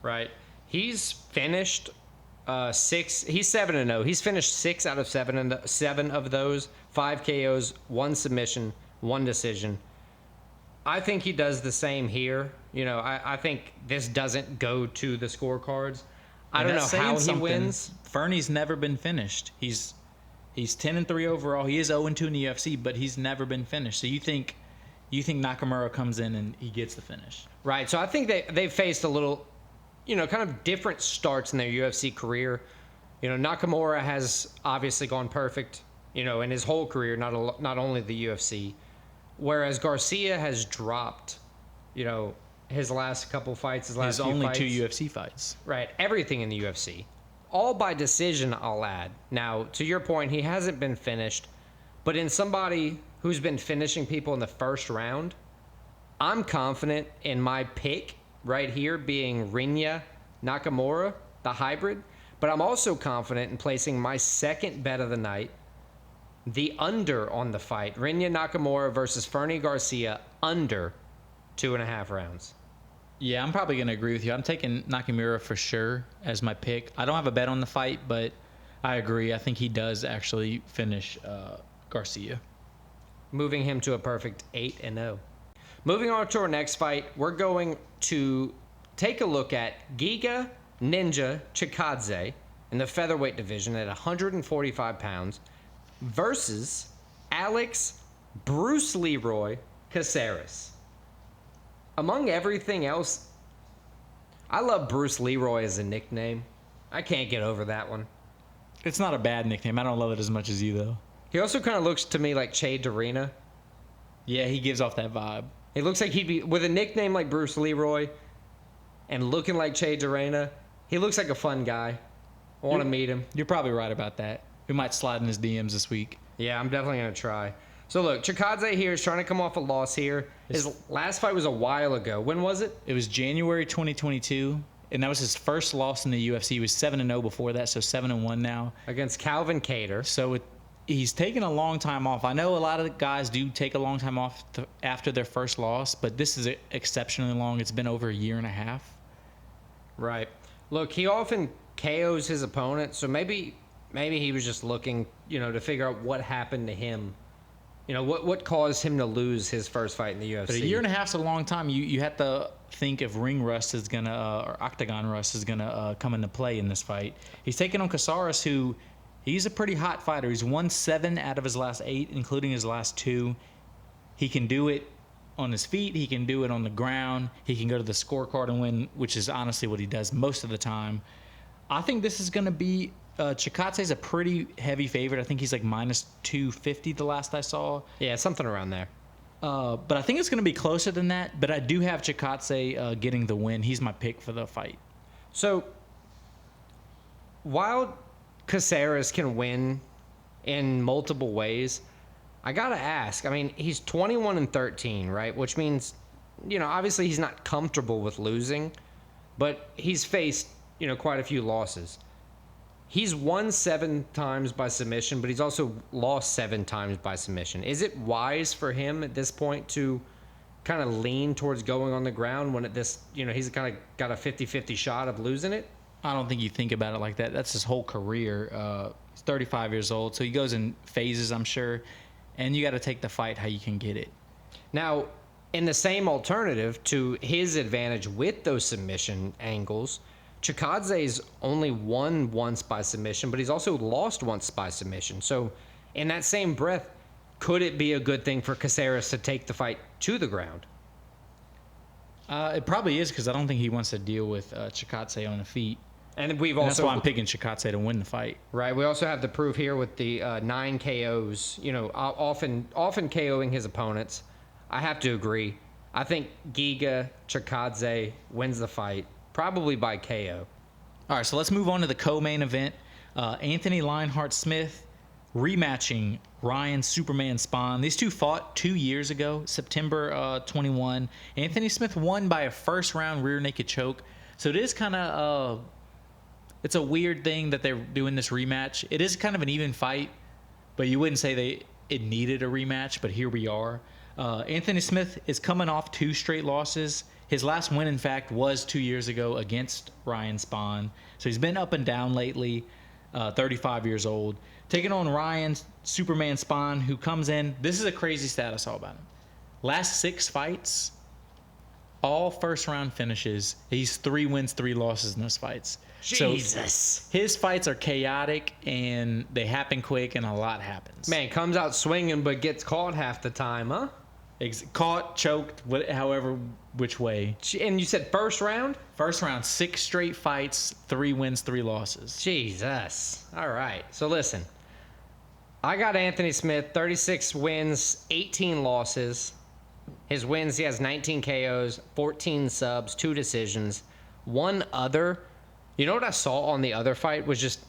Right. He's finished 6. He's 7-0. He's finished 6 out of 7 of those. 5 KOs, 1 submission, 1 decision. I think he does the same here. You know, I think this doesn't go to the scorecards. I don't know how he wins. Fernie's never been finished. He's 10-3 overall. He is 0-2 in the UFC, but he's never been finished. So you think Nakamura comes in and he gets the finish? Right. So I think they've faced a little, you know, kind of different starts in their UFC career. You know, Nakamura has obviously gone perfect, you know, in his whole career, not only the UFC. Whereas Garcia has dropped, you know, his last couple fights, his only fights. 2 UFC fights. Right. Everything in the UFC. All by decision, I'll add. Now, to your point, he hasn't been finished. But in somebody who's been finishing people in the first round, I'm confident in my pick right here being Rinya Nakamura, the hybrid. But I'm also confident in placing my second bet of the night, the under on the fight. Rinya Nakamura versus Fernie Garcia, under 2.5 rounds. Yeah, I'm probably going to agree with you. I'm taking Nakamura for sure as my pick. I don't have a bet on the fight, but I agree. I think he does actually finish Garcia. Moving him to a perfect 8-0. Moving on to our next fight, we're going to take a look at Giga Ninja Chikadze in the featherweight division at 145 pounds versus Alex Bruce Leroy Caceres. Among everything else, I love Bruce Leroy as a nickname. I can't get over that one. It's not a bad nickname. I don't love it as much as you, though. He also kind of looks to me like Che Dorina. Yeah, he gives off that vibe. He looks like he'd be, with a nickname like Bruce Leroy and looking like Che Dorina, he looks like a fun guy. I want to meet him. You're probably right about that. We might slide in his DMs this week. Yeah, I'm definitely going to try. So look, Chikadze here is trying to come off a loss here. His last fight was a while ago. When was it? It was January 2022, and that was his first loss in the UFC. He was 7-0 before that, so 7-1 now. Against Calvin Kattar. So he's taken a long time off. I know a lot of the guys do take a long time off after their first loss, but this is exceptionally long. It's been over a year and a half. Right. Look, he often KOs his opponent, so maybe he was just looking, you know, to figure out what happened to him. You know, what caused him to lose his first fight in the UFC? But a year and a half's a long time. You have to think if ring rust is going to, or octagon rust is going to come into play in this fight. He's taking on Caceres, who he's a pretty hot fighter. He's won 7 out of his last 8, including his last 2. He can do it on his feet. He can do it on the ground. He can go to the scorecard and win, which is honestly what he does most of the time. I think this is going to be Chikadze's a pretty heavy favorite. I think he's like minus 250 the last I saw. Yeah, something around there. But I think it's going to be closer than that. But I do have Chikadze getting the win. He's my pick for the fight. So, while Caceres can win in multiple ways, I got to ask. I mean, he's 21-13, right? Which means, you know, obviously he's not comfortable with losing, but he's faced, you know, quite a few losses. He's won 7 times by submission, but he's also lost 7 times by submission. Is it wise for him at this point to kind of lean towards going on the ground when at this, you know, he's kind of got a 50-50 shot of losing it? I don't think you think about it like that. That's his whole career. He's 35 years old, so he goes in phases, I'm sure. And you got to take the fight how you can get it. Now, in the same alternative to his advantage with those submission angles, Chikadze's only won once by submission, but he's also lost once by submission. So, in that same breath, could it be a good thing for Caceres to take the fight to the ground? It probably is, because I don't think he wants to deal with Chikadze on the feet. And we've And also that's why I'm picking Chikadze to win the fight. right. We also have the proof here with the 9 KOs. You know, often KOing his opponents. I have to agree. I think Giga Chikadze wins the fight, probably by KO. All right, so let's move on to the co-main event. Anthony Lionheart-Smith rematching Ryan Superman Spahn. These two fought 2 years ago, September 21. Anthony Smith won by a first-round rear naked choke. So it is kind of it's a weird thing that they're doing this rematch. It is kind of an even fight, but you wouldn't say it needed a rematch, but here we are. Anthony Smith is coming off 2 straight losses. His last win, in fact, was 2 years ago against Ryan Spahn. So he's been up and down lately, 35 years old. Taking on Ryan Superman Spahn, who comes in. This is a crazy stat I saw about him. Last 6 fights, all first-round finishes. He's 3 wins, 3 losses in those fights. Jesus. So his fights are chaotic, and they happen quick, and a lot happens. Man, comes out swinging but gets caught half the time, huh? Caught, choked, however, which way. And you said first round? First round, 6 straight fights, 3 wins, 3 losses. Jesus. All right. So listen, I got Anthony Smith, 36 wins, 18 losses. His wins, he has 19 KOs, 14 subs, 2 decisions, 1 other. You know what I saw on the other fight was just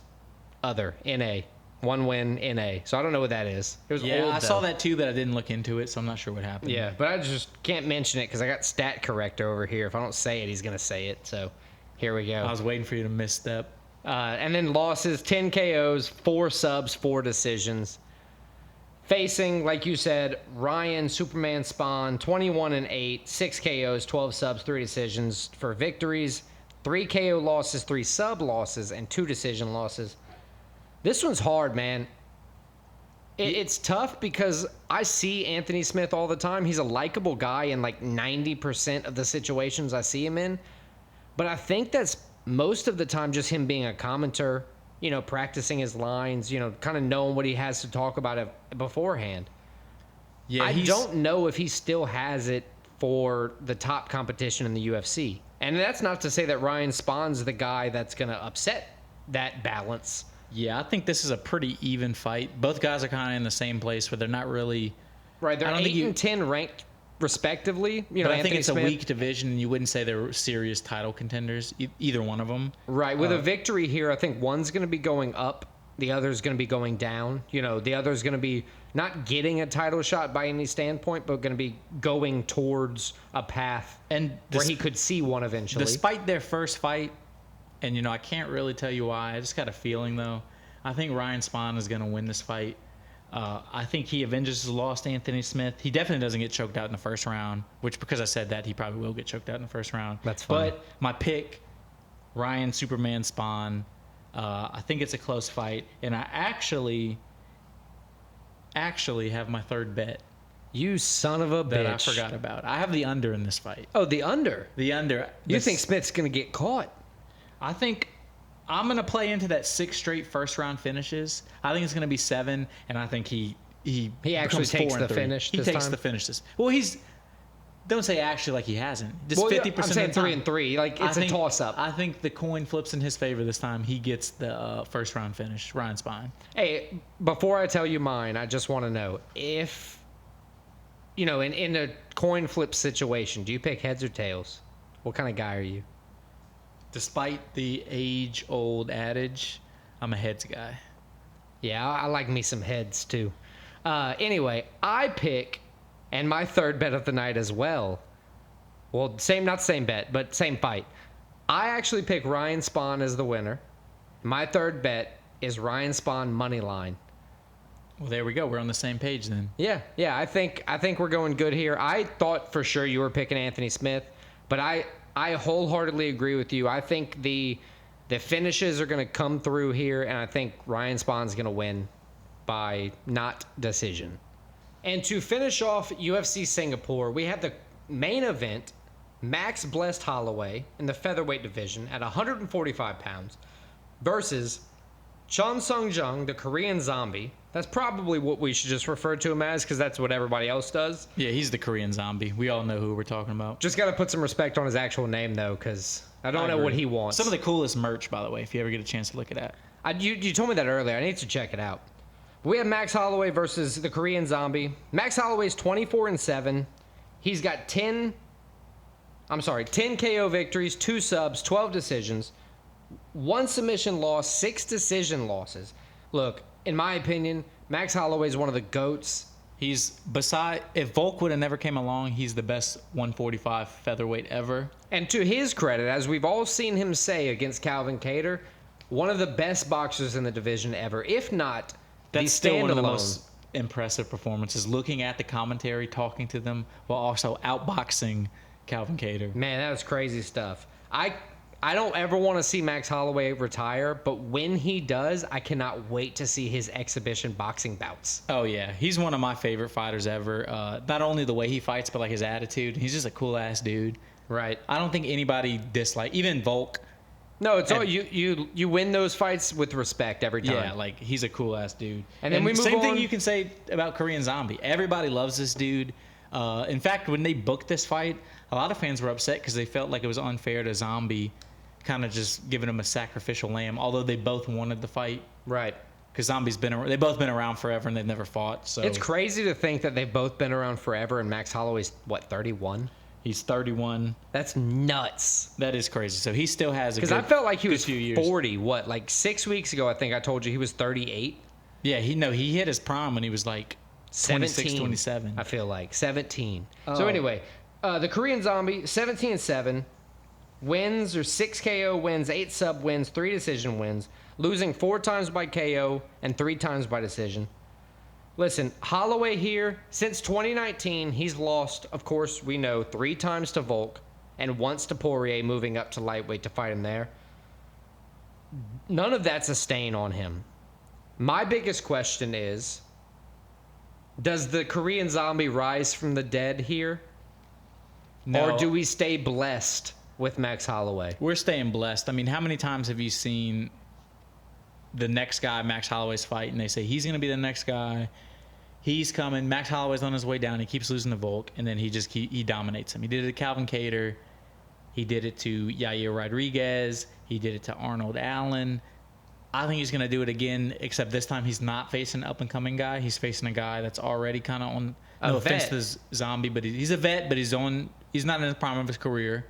other, NA. 1 win, NA. So I don't know what that is. It was old, I saw that too, but I didn't look into it, so I'm not sure what happened. Yeah, but I just can't mention it because I got stat corrector over here. If I don't say it, he's going to say it. So here we go. I was waiting for you to misstep. And then losses, 10 KOs, 4 subs, 4 decisions. Facing, like you said, Ryan Superman Spahn, 21-8, 6 KOs, 12 subs, 3 decisions for victories. 3 KO losses, 3 sub losses, and 2 decision losses. This one's hard, man. It's tough because I see Anthony Smith all the time. He's a likable guy in like 90% of the situations I see him in. But I think that's most of the time just him being a commenter, you know, practicing his lines, you know, kind of knowing what he has to talk about beforehand. Yeah, I don't know if he still has it for the top competition in the UFC. And that's not to say that Ryan Spahn's the guy that's going to upset that balance. Yeah, I think this is a pretty even fight. Both guys are kind of in the same place where they're not really... Right, they're 8 and 10 ranked respectively. You know, I think Anthony it's Smith, a weak division, and you wouldn't say they're serious title contenders, either one of them. Right, with a victory here, I think one's going to be going up, the other's going to be going down. You know, the other's going to be not getting a title shot by any standpoint, but going to be going towards a path and where he could see one eventually. Despite their first fight, and, you know, I can't really tell you why. I just got a feeling, though. I think Ryan Spahn is going to win this fight. I think he avenges his loss to Anthony Smith. He definitely doesn't get choked out in the first round, which, because I said that, he probably will get choked out in the first round. That's fine. But my pick, Ryan Superman Spahn, I think it's a close fight. And I actually have my third bet. You son of a bitch. That I forgot about. I have the under in this fight. Oh, the under? The under. You think Smith's going to get caught? I think I'm going to play into that 6 straight first-round finishes. I think it's going to be 7, and I think he actually becomes takes 4 the and 3. finish He this takes time? the finishes. Well, don't say actually like he hasn't. Just Well, 50% I'm saying of the time. 3 and 3. Like, it's a toss-up. I think the coin flips in his favor this time. He gets the first-round finish, Ryan Spahn. Hey, before I tell you mine, I just want to know if, you know, in a coin flip situation, do you pick heads or tails? What kind of guy are you? Despite the age-old adage, I'm a heads guy. Yeah, I like me some heads too. Anyway, I pick, and my third bet of the night as well. Well, not same bet, but same fight. I actually pick Ryan Spahn as the winner. My third bet is Ryan Spahn money line. Well, there we go. We're on the same page then. Yeah. I think we're going good here. I thought for sure you were picking Anthony Smith, but I wholeheartedly agree with you. I think the The finishes are going to come through here, and I think Ryan Spahn's going to win by not decision. And to finish off UFC Singapore, we have the main event, Max Blessed Holloway in the featherweight division at 145 pounds versus Chon Sung Jung, the Korean Zombie. That's probably what we should just refer to him as because that's what everybody else does. Yeah, he's the Korean Zombie. We all know who we're talking about. Just got to put some respect on his actual name, though, because I don't know what he wants. Some of the coolest merch, by the way, if you ever get a chance to look at that. You told me that earlier. I need to check it out. We have Max Holloway versus the Korean Zombie. Max Holloway's 24-7. He's got 10 KO victories, 2 subs, 12 decisions, 1 submission loss, 6 decision losses. Look, in my opinion, Max Holloway is one of the GOATs. If Volk would have never came along, he's the best 145 featherweight ever. And to his credit, as we've all seen him say against Calvin Kattar, one of the best boxers in the division ever, if not That's still one of the most impressive performances, looking at the commentary, talking to them, while also outboxing Calvin Kattar. Man, that was crazy stuff. I don't ever want to see Max Holloway retire, but when he does, I cannot wait to see his exhibition boxing bouts. Oh, yeah. He's one of my favorite fighters ever. Not only the way he fights, but like his attitude. He's just a cool-ass dude. Right. I don't think anybody even Volk. No, it's all you win those fights with respect every time. Yeah, like he's a cool-ass dude. And then we move same on. thing you can say about Korean Zombie. Everybody loves this dude. In fact, when they booked this fight, a lot of fans were upset because they felt like it was unfair to Zombie, kind of just giving him a sacrificial lamb, although they both wanted the fight. Right. Because they've both been around forever and they've never fought. So it's crazy to think that they've both been around forever and Max Holloway's, 31? He's 31. That's nuts. That is crazy. So he still has a good Because I felt like he was few years. 40, like 6 weeks ago, I think I told you he was 38. Yeah, he hit his prime when he was like 26, 17, 27. I feel like 17. Oh. So anyway, the Korean Zombie, 17-7, wins or 6 KO wins, 8 sub wins, 3 decision wins, losing 4 times by KO and 3 times by decision. Listen, Holloway here, since 2019, he's lost, of course, we know, 3 times to Volk and once to Poirier, moving up to lightweight to fight him there. None of that's a stain on him. My biggest question is, does the Korean Zombie rise from the dead here? No. Or do we stay blessed with Max Holloway? We're staying blessed. I mean, how many times have you seen the next guy Max Holloway's fight and they say he's going to be the next guy? He's coming. Max Holloway's on his way down. He keeps losing to Volk, and then he dominates him. He did it to Calvin Kattar. He did it to Yair Rodriguez. He did it to Arnold Allen. I think he's going to do it again, except this time he's not facing an up-and-coming guy. He's facing a guy that's already kind of on, no offense to this Zombie, but he's a vet, but he's not in the prime of his career.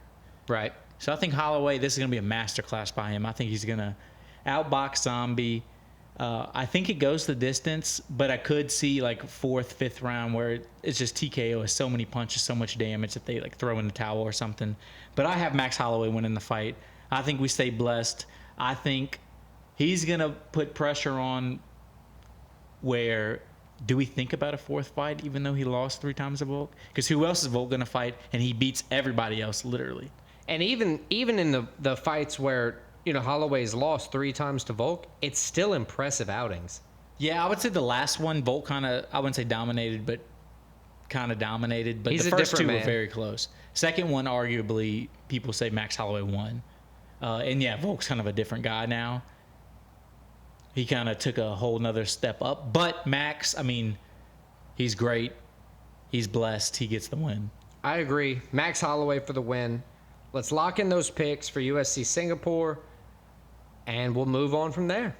Right. So I think Holloway, this is going to be a masterclass by him. I think he's going to outbox Zombie. I think it goes the distance, but I could see like 4th, 5th round where it's just TKO has so many punches, so much damage that they like throw in the towel or something. But I have Max Holloway winning the fight. I think we stay blessed. I think he's going to put pressure on where do we think about a 4th fight even though he lost 3 times to Volk? Because who else is Volk going to fight? And he beats everybody else literally. And even in the fights where, Holloway's lost 3 times to Volk, it's still impressive outings. Yeah, I would say the last one, Volk I wouldn't say dominated, but kind of dominated. But He's the a first 2 different were man. very close. Second one, arguably, people say Max Holloway won. And yeah, Volk's kind of a different guy now. He kind of took a whole nother step up. But Max, I mean, he's great. He's blessed. He gets the win. I agree. Max Holloway for the win. Let's lock in those picks for UFC Singapore, and we'll move on from there.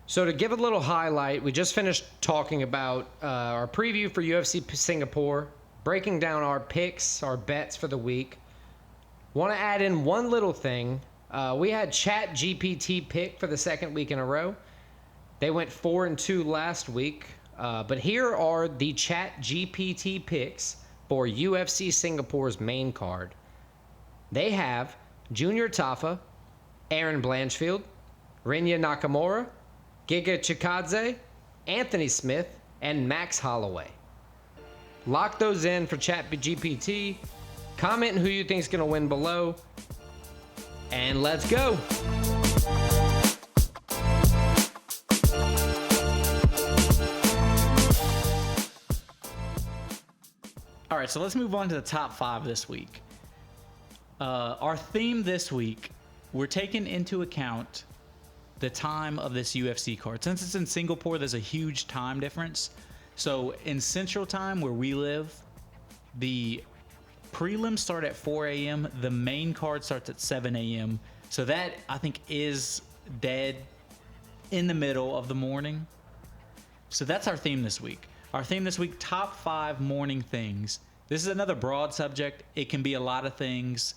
So to give a little highlight, we just finished talking about our preview for UFC Singapore, breaking down our picks, our bets for the week. Want to add in one little thing. We had ChatGPT pick for the 2nd week in a row. They went 4-2 last week. But here are the ChatGPT picks for UFC Singapore's main card. They have Junior Tafa, Aaron Blanchfield, Rinya Nakamura, Giga Chikadze, Anthony Smith, and Max Holloway. Lock those in for ChatGPT. Comment who you think is going to win below. And let's go. right, so let's move on to the top 5 this week. Our theme this week, we're taking into account the time of this UFC card. Since it's in Singapore, there's a huge time difference. So in Central Time, where we live, the prelims start at 4 a.m. The main card starts at 7 a.m. So that, I think, is dead in the middle of the morning. So that's our theme this week. Our theme this week, top 5 morning things. This is another broad subject. It can be a lot of things.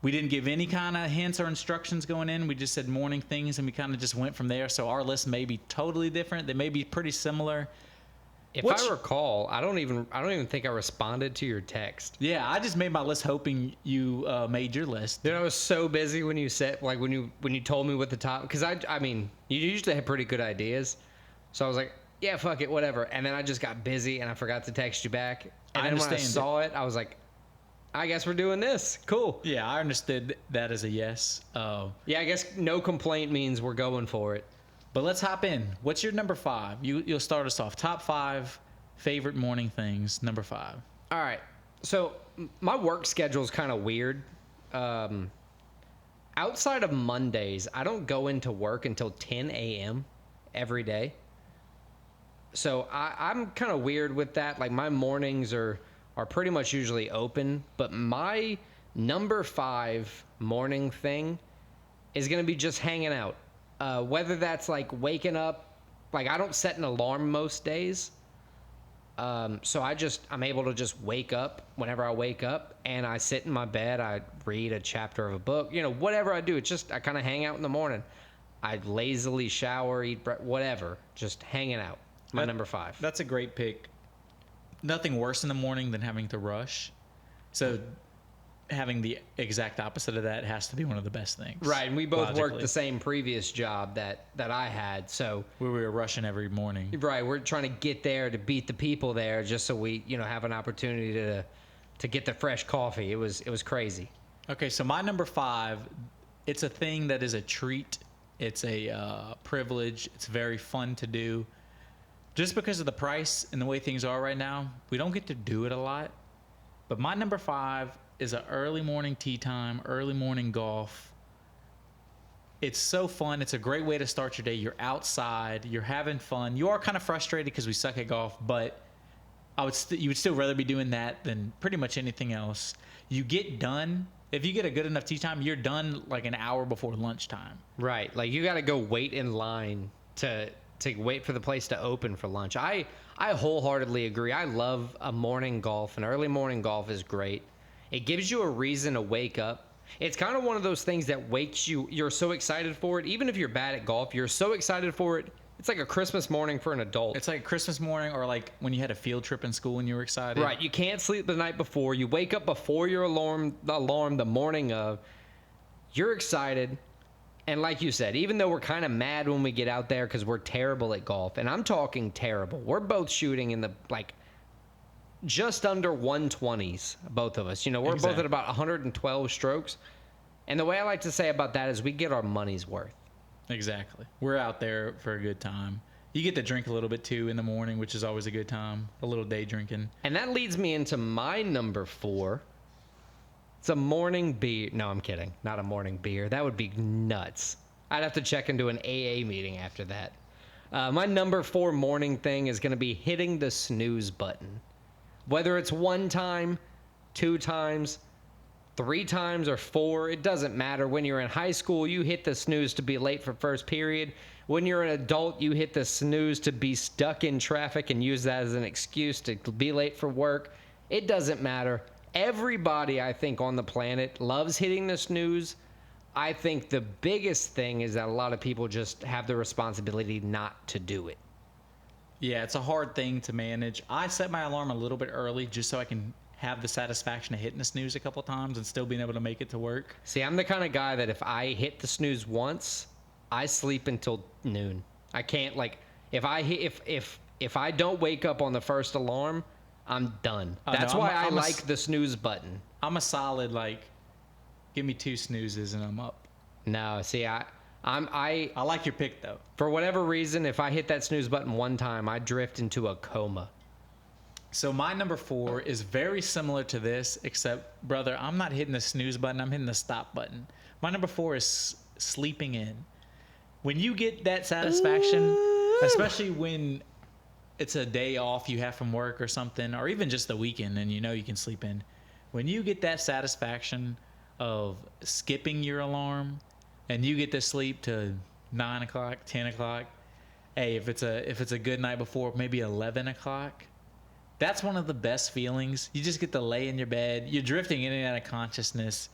We didn't give any kind of hints or instructions going in. We just said morning things, and we kind of just went from there. So our list may be totally different. They may be pretty similar. If I recall, I don't even think I responded to your text. Yeah, I just made my list hoping you made your list. Dude, I was so busy when you said, like, when you told me what the top, because I mean, you usually have pretty good ideas. So I was like, yeah, fuck it, whatever. And then I just got busy and I forgot to text you back. And then when I saw it, I was like, I guess we're doing this. Cool. Yeah, I understood that as a yes. Yeah, I guess no complaint means we're going for it. But let's hop in. What's your number 5? You'll start us off. Top 5 favorite morning things, number 5. All right. So my work schedule is kind of weird. Outside of Mondays, I don't go into work until 10 a.m. every day. So I'm kind of weird with that. Like, my mornings are pretty much usually open. But my number 5 morning thing is going to be just hanging out. Whether that's like waking up, like, I don't set an alarm most days. So I'm able to just wake up whenever I wake up, and I sit in my bed. I read a chapter of a book, whatever I do. It's just, I kind of hang out in the morning. I lazily shower, eat whatever, just hanging out. My number 5. That's a great pick. Nothing worse in the morning than having to rush. So having the exact opposite of that has to be one of the best things. Right, and we both worked the same previous job that I had, so where we were rushing every morning. Right, we're trying to get there to beat the people there, just so we have an opportunity to get the fresh coffee. It was crazy. Okay, so my number 5, it's a thing that is a treat. It's a privilege. It's very fun to do. Just because of the price and the way things are right now, we don't get to do it a lot. But my number 5 is an early morning tea time, early morning golf. It's so fun. It's a great way to start your day. You're outside. You're having fun. You are kind of frustrated because we suck at golf, but you would still rather be doing that than pretty much anything else. You get done. If you get a good enough tea time, you're done like an hour before lunchtime. Right. Like, you got to go wait in line to wait for the place to open for lunch. I wholeheartedly agree. I love a morning golf. An early morning golf is great. It gives you a reason to wake up. It's kind of one of those things that wakes you. You're so excited for it. Even if you're bad at golf, you're so excited for it. It's like a Christmas morning for an adult. It's like a Christmas morning, or like when you had a field trip in school and you were excited. Right. You can't sleep the night before. You wake up before your alarm the morning of. You're excited. And like you said, even though we're kind of mad when we get out there because we're terrible at golf, and I'm talking terrible. We're both shooting in the, like, just under 120s, both of us. We're both at about 112 strokes. And the way I like to say about that is we get our money's worth. Exactly. We're out there for a good time. You get to drink a little bit, too, in the morning, which is always a good time. A little day drinking. And that leads me into my number 4. It's a morning beer. No, I'm kidding. Not a morning beer. That would be nuts. I'd have to check into an AA meeting after that. My number 4 morning thing is going to be hitting the snooze button. Whether it's 1 time, 2 times, 3 times, or 4, it doesn't matter. When you're in high school, you hit the snooze to be late for first period. When you're an adult, you hit the snooze to be stuck in traffic and use that as an excuse to be late for work. It doesn't matter. Everybody, I think, on the planet loves hitting the snooze. I think the biggest thing is that a lot of people just have the responsibility not to do it. Yeah, it's a hard thing to manage. I set my alarm a little bit early just so I can have the satisfaction of hitting the snooze a couple times and still being able to make it to work. See, I'm the kind of guy that if I hit the snooze once, I sleep until noon. I can't, like, if I don't wake up on the first alarm, I'm done. That's why I like the snooze button. I'm a solid, like, give me 2 snoozes and I'm up. No, see, I like your pick, though. For whatever reason, if I hit that snooze button 1 time, I drift into a coma. So my number 4 is very similar to this, except, brother, I'm not hitting the snooze button. I'm hitting the stop button. My number 4 is sleeping in. When you get that satisfaction, especially when it's a day off you have from work or something, or even just the weekend and you know you can sleep in. When you get that satisfaction of skipping your alarm and you get to sleep to 9 o'clock, 10 o'clock, hey, if it's a good night before, maybe 11 o'clock, that's one of the best feelings. You just get to lay in your bed. You're drifting in and out of consciousness.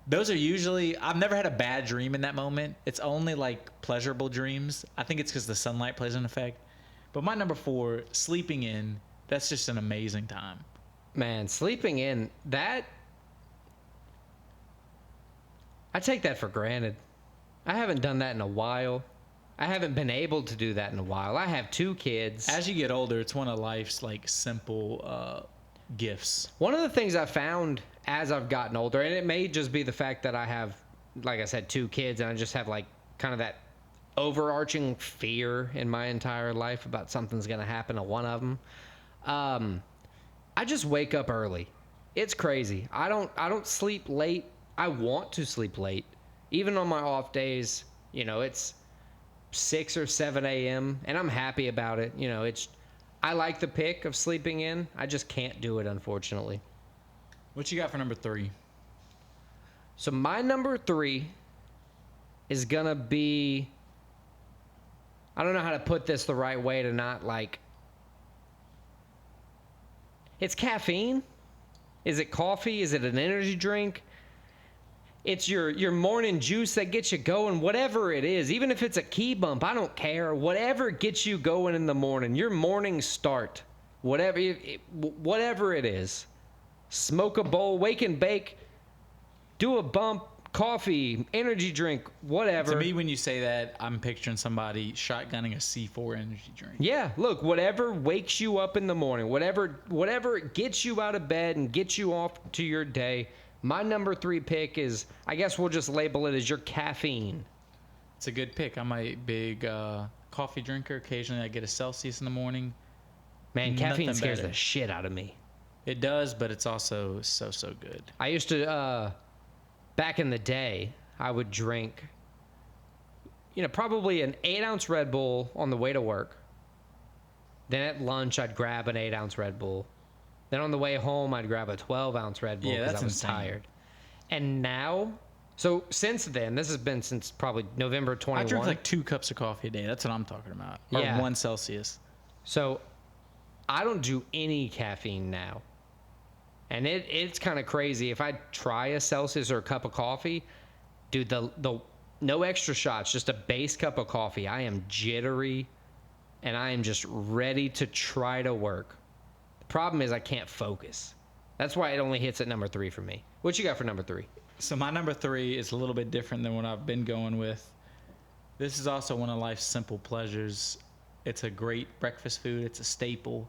Those are usually, I've never had a bad dream in that moment. It's only like pleasurable dreams. I think it's because the sunlight plays an effect. But my number 4, sleeping in, that's just an amazing time. Man, sleeping in, that, I take that for granted. I haven't done that in a while. I haven't been able to do that in a while. I have 2 kids. As you get older, it's one of life's like simple gifts. One of the things I found as I've gotten older, and it may just be the fact that I have, like I said, 2 kids, and I just have like kind of that overarching fear in my entire life about something's going to happen to one of them. I just wake up early. It's crazy. I don't sleep late. I want to sleep late. Even on my off days, you know, it's 6 or 7 a.m. and I'm happy about it. You know, I like the pick of sleeping in. I just can't do it, unfortunately. What you got for number 3? So my number 3 is gonna be, I don't know how to put this the right way to not like, it's caffeine. Is it coffee? Is it an energy drink? It's your morning juice that gets you going, whatever it is. Even if it's a key bump, I don't care. Whatever gets you going in the morning, your morning start, whatever it is. Smoke a bowl, wake and bake, do a bump, coffee, energy drink, whatever. To me, when you say that, I'm picturing somebody shotgunning a C4 energy drink. Yeah, look, whatever wakes you up in the morning, whatever gets you out of bed and gets you off to your day. My number 3 pick is, I guess we'll just label it as your caffeine. It's a good pick. I'm a big coffee drinker. Occasionally I get a Celsius in the morning. Man, caffeine Nothing scares better. the shit out of me. It does, but it's also so good. I used to, back in the day, I would drink, you know, probably an 8-ounce Red Bull on the way to work. Then at lunch, I'd grab an 8-ounce Red Bull. Then on the way home, I'd grab a 12-ounce Red Bull because I was tired. And now, so since then, this has been since probably November 21. I drink like 2 cups of coffee a day. That's what I'm talking about. Or Yeah. 1 Celsius. So I don't do any caffeine now. And it's kind of crazy. If I try a Celsius or a cup of coffee, dude, the no extra shots, just a base cup of coffee, I am jittery and I am just ready to try to work. The problem is I can't focus. That's why it only hits at number 3 for me. What you got for number 3? So my number 3 is a little bit different than what I've been going with. This is also one of life's simple pleasures. It's a great breakfast food. It's a staple.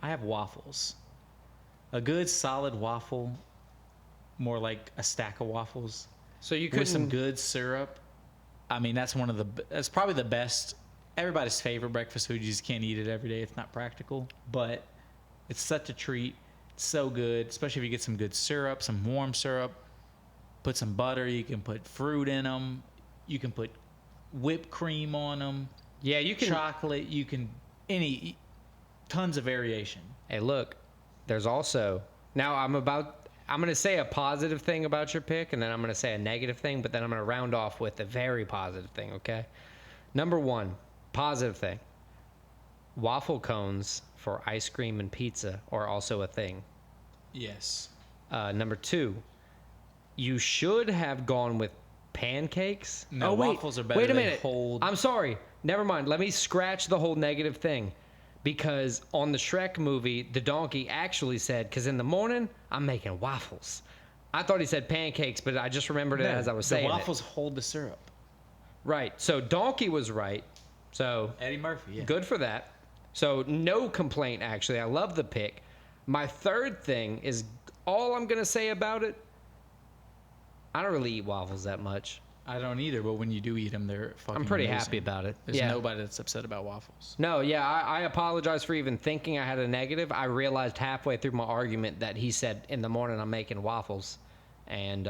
I have waffles. A good solid waffle, more like a stack of waffles. So you with some good syrup. I mean, that's probably the best, everybody's favorite breakfast food. You just can't eat it every day. It's not practical, but it's such a treat. It's so good, especially if you get some good syrup, some warm syrup. Put some butter. You can put fruit in them. You can put whipped cream on them. Yeah, you can. Chocolate. You can tons of variation. Hey, look, there's also, now I'm going to say a positive thing about your pick, and then I'm going to say a negative thing, but then I'm going to round off with a very positive thing, okay? Number 1, positive thing. Waffle cones for ice cream and pizza are also a thing. Yes. Number 2, you should have gone with pancakes. No, oh, wait, waffles are better. Wait a They minute. hold- I'm sorry. Never mind. Let me scratch the whole negative thing. Because on the Shrek movie, the donkey actually said, because in the morning, I'm making waffles. I thought he said pancakes, but I just remembered it as I was saying the waffles hold the syrup. Right. So donkey was right. So Eddie Murphy, yeah. good for that. So no complaint, actually. I love the pick. My third thing is all I'm going to say about it. I don't really eat waffles that much. I don't either, but when you do eat them, they're fucking I'm pretty amazing. happy about it. There's yeah. nobody that's upset about waffles. No, yeah, I apologize for even thinking I had a negative. I realized halfway through my argument that he said in the morning I'm making waffles. And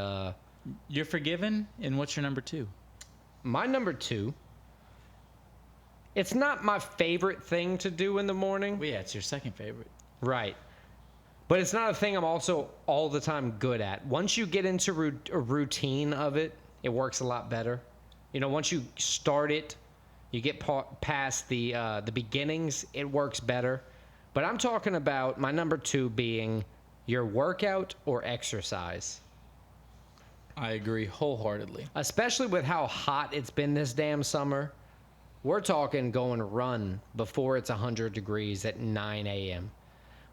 You're forgiven, and what's your number 2? my number 2, it's not my favorite thing to do in the morning. Well, yeah, it's your second favorite. Right. But it's not a thing I'm also all the time good at. Once you get into a routine of it, it works a lot better. You know, once you start it, you get past the beginnings, it works better. But I'm talking about my number 2 being your workout or exercise. I agree wholeheartedly. Especially with how hot it's been this damn summer. We're talking going run before it's 100 degrees at 9 a.m.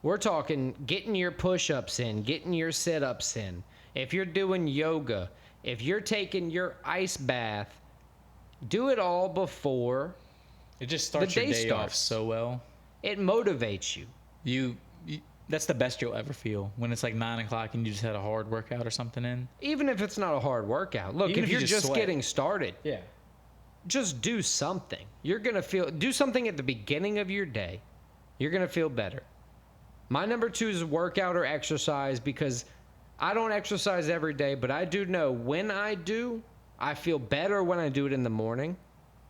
We're talking getting your push-ups in, getting your sit-ups in. If you're doing yoga, if you're taking your ice bath, do it all before It just starts the your day day off starts. so well. It motivates you. You that's the best you'll ever feel when it's like 9 o'clock and you just had a hard workout or something in. Even if it's not a hard workout. Look, Even if if you you're just just sweat. getting started, Yeah. just do something. You're going to do something at the beginning of your day. You're going to feel better. My number 2 is workout or exercise because I don't exercise every day, but I do know when I do, I feel better when I do it in the morning.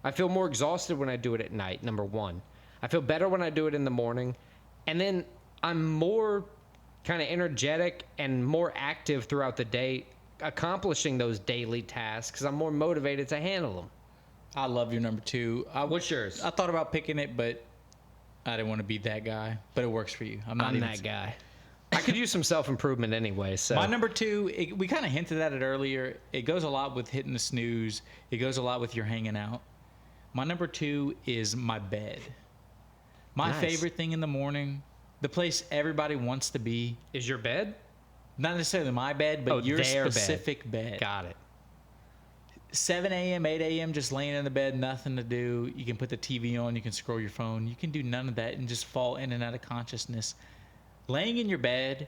I feel more exhausted when I do it at night, number 1. I feel better when I do it in the morning. And then I'm more kind of energetic and more active throughout the day accomplishing those daily tasks because I'm more motivated to handle them. I love your number 2. What's yours? I thought about picking it, but I didn't want to be that guy. But it works for you. I'm that guy. I could use some self-improvement anyway. So My number 2, we kind of hinted at it earlier. It goes a lot with hitting the snooze. It goes a lot with your hanging out. My number 2 is my bed. My Nice. favorite thing in the morning, the place everybody wants to be. is your bed? Not necessarily my bed, but your their specific bed. Got it. 7 a.m., 8 a.m., just laying in the bed, nothing to do. You can put the TV on, you can scroll your phone. You can do none of that and just fall in and out of consciousness. Laying in your bed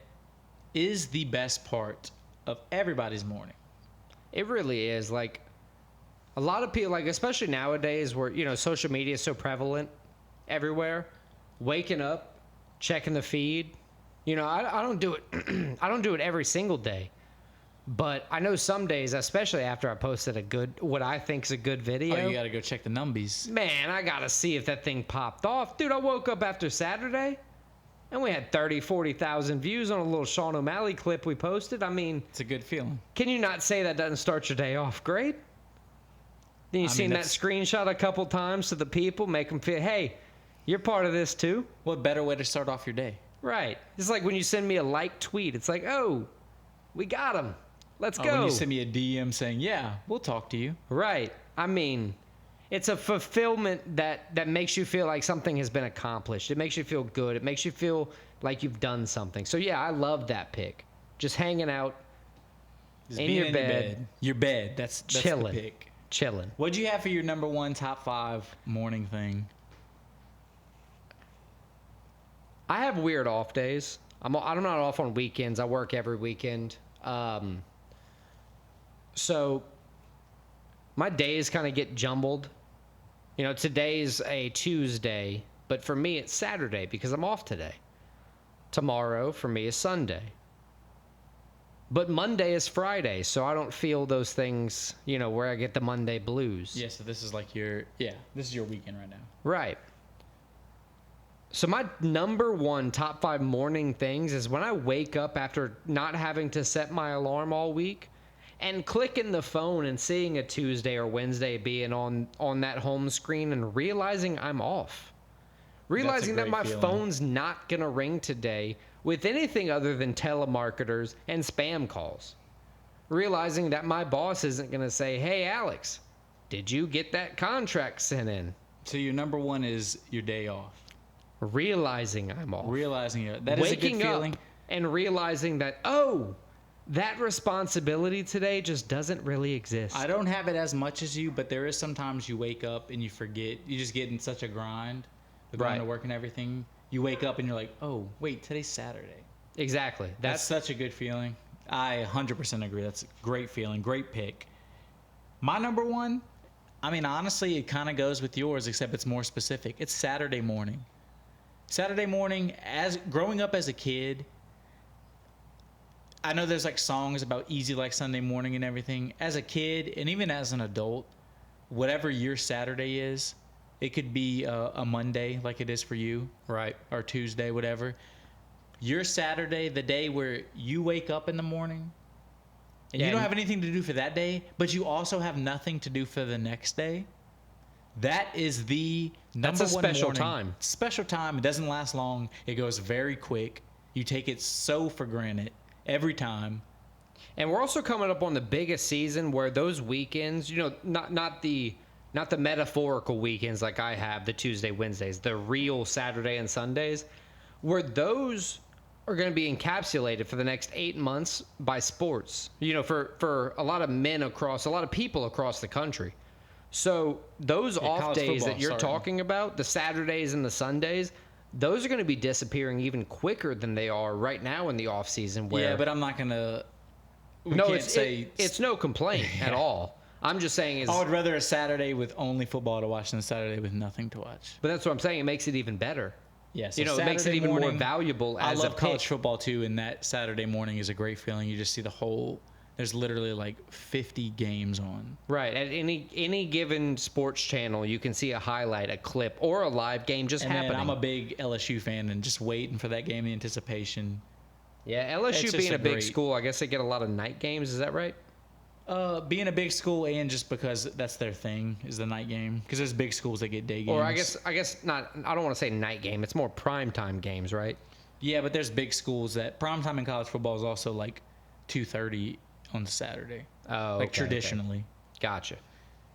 is the best part of everybody's morning. It really is. Like, a lot of people, like, especially nowadays where, you know, social media is so prevalent everywhere, waking up, checking the feed. You know, I don't do it. I don't do it every single day. But I know some days, especially after I posted what I think is a good video. Oh, you got to go check the numbies. Man, I got to see if that thing popped off. Dude, I woke up after Saturday, and we had 30, 40,000 views on a little Sean O'Malley clip we posted. I mean, It's a good feeling. can you not say that doesn't start your day off great? Then you seen that that's- screenshot a couple times to the people, make them feel, hey, you're part of this too. What better way to start off your day? Right. It's like when you send me a like tweet. It's like, oh, we got him. Let's Oh, go. when you send me a DM saying, yeah, we'll talk to you. Right. I mean, it's a fulfillment that makes you feel like something has been accomplished. It makes you feel good. It makes you feel like you've done something. So, yeah, I love that pick. Just hanging out Just in being your bed, Your bed. That's chilling. the pick. Chilling. What'd you have for your number 1 top 5 morning thing? I have weird off days. I'm not off on weekends. I work every weekend. So my days kind of get jumbled. You know, today's a Tuesday, but for me it's Saturday because I'm off today. Tomorrow for me is Sunday. But Monday is Friday, so I don't feel those things, you know, where I get the Monday blues. Yeah, so this is like this is your weekend right now. Right. So my number 1 top 5 morning things is when I wake up after not having to set my alarm all week and clicking the phone and seeing a Tuesday or Wednesday being on that home screen and realizing I'm off. Realizing that great my feeling. phone's not going to ring today with anything other than telemarketers and spam calls. Realizing that my boss isn't going to say, hey, Alex, did you get that contract sent in? So your number 1 is your day off. Realizing I'm off. Realizing that is a good Waking feeling. up and realizing that, oh, that responsibility today just doesn't really exist. I don't have it as much as you, but there is sometimes you wake up and you forget. You just get in such a grind with going to Right. work and everything. You wake up and you're like, oh, wait, today's Saturday. Exactly. That's such a good feeling. I 100% agree. That's a great feeling. Great pick. My number one, I mean, honestly, it kind of goes with yours, except it's more specific. It's Saturday morning. Saturday morning, as growing up as a kid, I know there's like songs about easy like Sunday morning and everything. As a kid, and even as an adult, whatever your Saturday is, it could be a Monday like it is for you, Right. or Tuesday, whatever. Your Saturday, the day where you wake up in the morning, and you don't have anything to do for that day, but you also have nothing to do for the next day. That is the number That's a one special morning. time. Special time. It doesn't last long. It goes very quick. You take it so for granted every time. And we're also coming up on the biggest season where those weekends, not the metaphorical weekends like I have, the Tuesday, Wednesdays, the real Saturday and Sundays, where those are going to be encapsulated for the next 8 months by sports, for a lot of men across, a lot of people across the country. So those off days that you're talking about, the Saturdays and the Sundays, those are going to be disappearing even quicker than they are right now in the off season. Where But I'm not going to... it's no complaint at all. I'm just saying I would rather a Saturday with only football to watch than a Saturday with nothing to watch. But that's what I'm saying. It makes it even better. Yes, it makes it even more valuable as I love a college pick. football too, and that Saturday morning is a great feeling. You just see the whole. There's literally like 50 games on. Right. At any given sports channel, you can see a highlight, a clip, or a live game just happening. I'm a big LSU fan and just waiting for that game, the anticipation. Yeah, LSU being a big school, I guess they get a lot of night games. Is that right? Being a big school, and just because that's their thing is the night game. Because there's big schools that get day games. Or I guess not. I don't want to say night game. It's more primetime games, right? Yeah, but there's big schools that primetime in college football is also like 2:30 on Saturday. Oh, like traditionally. Okay. Gotcha.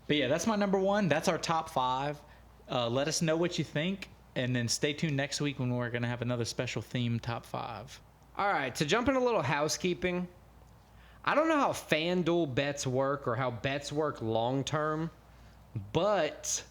But yeah, that's my number one. That's our top 5. Let us know what you think, and then stay tuned next week when we're gonna have another special theme top 5. All right, to jump in a little housekeeping. I don't know how FanDuel bets work or how bets work long term, but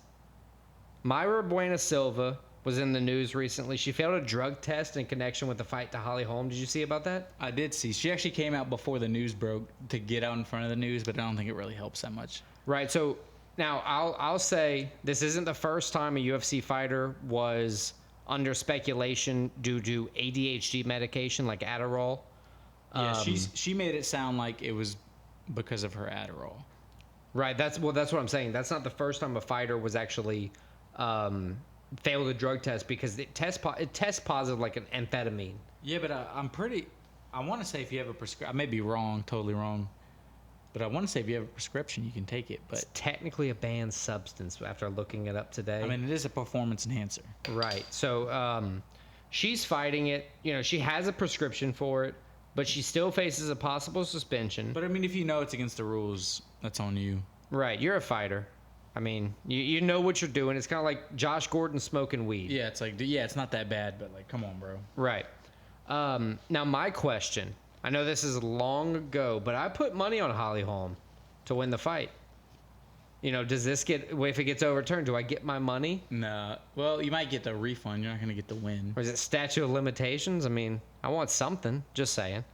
Mayra Buena Silva was in the news recently. She failed a drug test in connection with the fight to Holly Holm. Did you see about that? I did see. She actually came out before the news broke to get out in front of the news, but I don't think it really helps that much. Right. So now I'll say this isn't the first time a UFC fighter was under speculation due to ADHD medication like Adderall. Yeah, she made it sound like it was because of her Adderall. Right. That's what I'm saying. That's not the first time a fighter was actually failed a drug test because it tests positive like an amphetamine. Yeah, but I want to say if you have a prescription, I may be wrong, totally wrong, but I want to say if you have a prescription, you can take it. But it's technically a banned substance after looking it up today. I mean, it is a performance enhancer. Right. So she's fighting it. She has a prescription for it. But she still faces a possible suspension. But I mean, if you know it's against the rules, that's on you. Right, you're a fighter. I mean, you know what you're doing. It's kind of like Josh Gordon smoking weed. Yeah, it's like, it's not that bad, but like, come on, bro. Right. Now, my question. I know this is long ago, but I put money on Holly Holm to win the fight. Does this if it gets overturned, do I get my money? No. Well, you might get the refund. You're not going to get the win. Or is it statute of limitations? I mean, I want something. Just saying.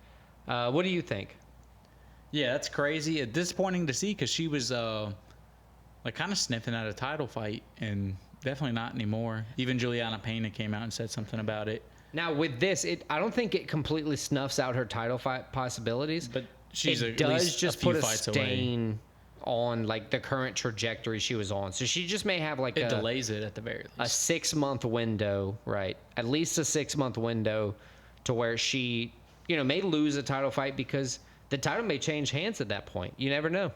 What do you think? Yeah, that's crazy. Disappointing to see because she was kind of sniffing at a title fight, and definitely not anymore. Even Juliana Pena came out and said something about it. Now, with this, I don't think it completely snuffs out her title fight possibilities. But she's it does just put a stain on like the current trajectory she was on. So she just may have like it delays it at the very least. A 6-month window, right? At least a 6-month window to where she, may lose a title fight because the title may change hands at that point. You never know.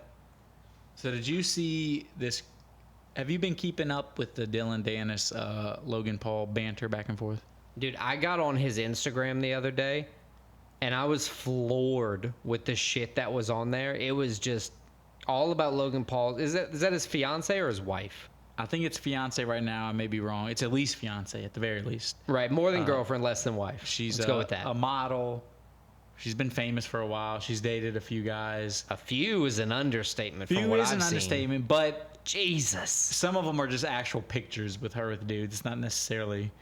So did you see this? Have you been keeping up with the Dylan Dennis, Logan Paul banter back and forth? Dude, I got on his Instagram the other day and I was floored with the shit that was on there. It was just all about Logan Paul. Is that his fiance or his wife? I think it's fiance right now. I may be wrong. It's at least fiance at the very least. Right, more than girlfriend, less than wife. Let's go with that. A model. She's been famous for a while. She's dated a few guys. A few is an understatement. Few is an understatement, but Jesus, some of them are just actual pictures with her with dudes. It's not necessarily.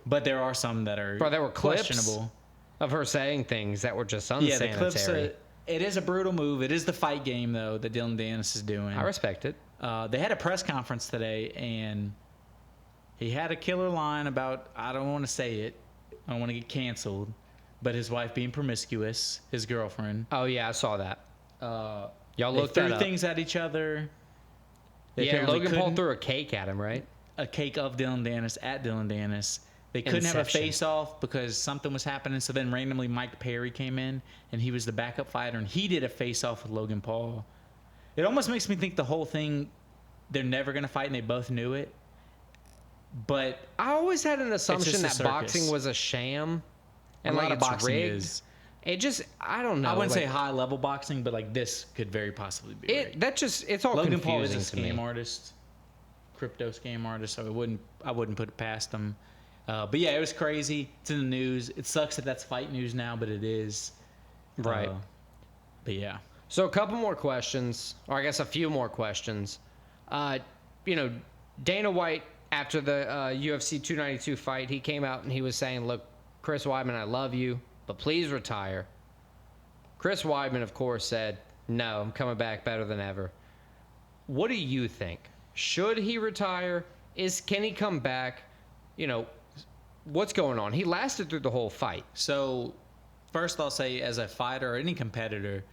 But there are some that are there were clips questionable of her saying things that were just unsanitary. Yeah, the clips. It is a brutal move. It is the fight game, though, that Dylan Dennis is doing. I respect it. They had a press conference today, and he had a killer line about, I don't want to say it, I don't want to get canceled, but his wife being promiscuous, his girlfriend. Oh, yeah, I saw that. Y'all They looked that threw up. things at each other. They Yeah, apparently Logan Paul couldn't- threw a cake at him, right? a cake of Dylan Dennis at Dylan Dennis. They couldn't have a Inception. face-off because something was happening. So then randomly Mike Perry came in, and he was the backup fighter, and he did a face-off with Logan Paul. It almost makes me think the whole thing, they're never going to fight, and they both knew it. But I always had an assumption just a that circus. boxing was a sham. And a like lot of it's boxing rigged. is. It just, I don't know. I wouldn't like, say high-level boxing, but like this could very possibly be rigged. It's all Logan Paul is confusing a to scam me. artist, crypto scam artist, so I wouldn't put it past him. But yeah, it was crazy. It's in the news. It sucks that that's fight news now, but it is. Right. But yeah. So a couple more questions, or I guess a few more questions. Dana White, after the UFC 292 fight, he came out and he was saying, look, Chris Weidman, I love you, but please retire. Chris Weidman, of course, said, no, I'm coming back better than ever. What do you think? Should he retire? Can he come back? What's going on? He lasted through the whole fight. So, first I'll say, as a fighter or any competitor,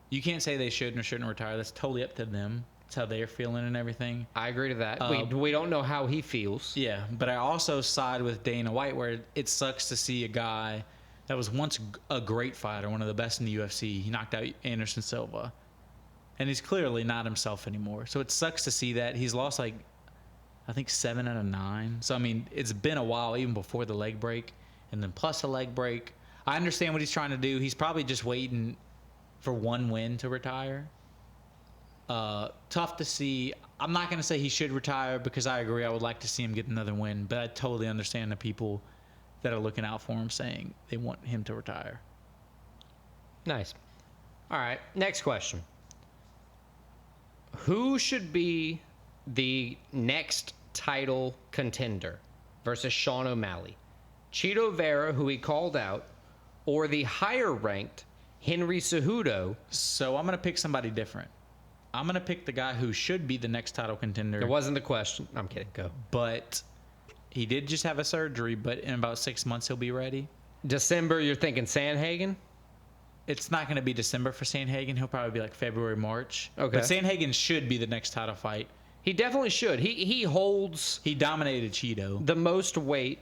you can't say they should or shouldn't retire. That's totally up to them. It's how they're feeling and everything. I agree to that. We don't know how he feels. Yeah, but I also side with Dana White, where it sucks to see a guy that was once a great fighter, one of the best in the UFC. He knocked out Anderson Silva, and he's clearly not himself anymore. So it sucks to see that. He's lost I think 7 out of 9. So I mean, it's been a while, even before the leg break, and then plus a leg break. I understand what he's trying to do. He's probably just waiting for one win to retire. Tough to see. I'm not going to say he should retire because I agree. I would like to see him get another win, but I totally understand the people that are looking out for him saying they want him to retire. Nice. All right. Next question. Who should be the next title contender versus Sean O'Malley? Chito Vera, who he called out, or the higher ranked Henry Cejudo? So I'm going to pick somebody different. I'm going to pick the guy who should be the next title contender. It wasn't the question. I'm kidding. Go. But he did just have a surgery, but in about 6 months he'll be ready. December, you're thinking Sandhagen? It's not going to be December for Sandhagen. He'll probably be like February, March. Okay. But Sandhagen should be the next title fight. He definitely should. He holds He dominated Cheeto. the most weight,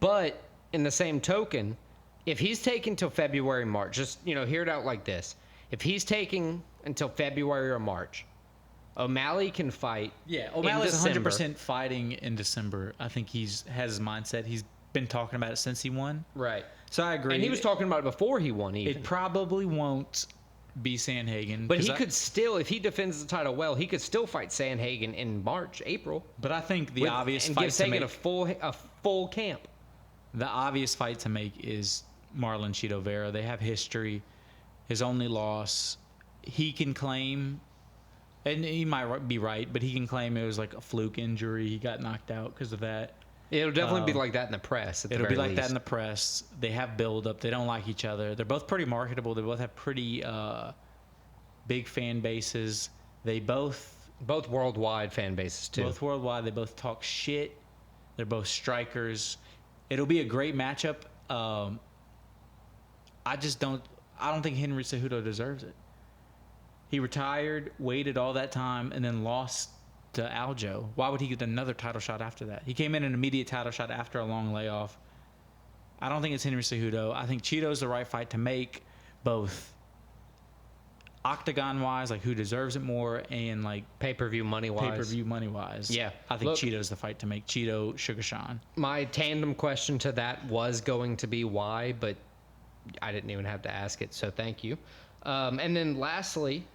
but in the same token, if he's taking till February, March, just hear it out like this. If he's taking until February or March, O'Malley can fight. Yeah, in O'Malley's December. 100% has in December. I think has his mindset. He's been talking about it since he won. Right. So I agree. And he was talking about it before he won even. It probably won't be Sandhagen. But he could still, if he defends the title well, he could still fight Sandhagen in March, April. But I think the obvious and fight give to Sagan make, a full camp. the obvious fight to make is Marlon Chito Vera. They have history. His only loss, he can claim, and he might be right, but he can claim it was like a fluke injury. He got knocked out because of that. It'll definitely be like that in the press. It'll be like that in the press. They have build-up. They don't like each other. They're both pretty marketable. They both have pretty big fan bases. They both worldwide fan bases too. Both worldwide. They both talk shit. They're both strikers. It'll be a great matchup. I don't think Henry Cejudo deserves it. He retired, waited all that time, and then lost to Aljo. Why would he get another title shot after that? He came in an immediate title shot after a long layoff. I don't think it's Henry Cejudo. I think Cheeto's the right fight to make, both octagon-wise, like who deserves it more, and like pay-per-view money-wise. Yeah. I think Cheeto's the fight to make. Cheeto, Sugar Sean. My tandem question to that was going to be why, but I didn't even have to ask it, so thank you. And then lastly,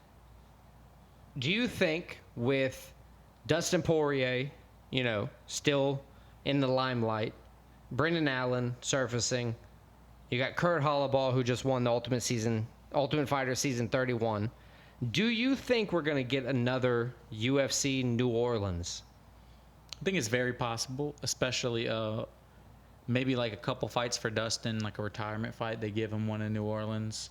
do you think with Dustin Poirier, still in the limelight, Brendan Allen surfacing, you got Kurt Holobaugh, who just won the Ultimate Fighter Season 31. Do you think we're going to get another UFC New Orleans? I think it's very possible, especially maybe like a couple fights for Dustin, like a retirement fight. They give him one in New Orleans.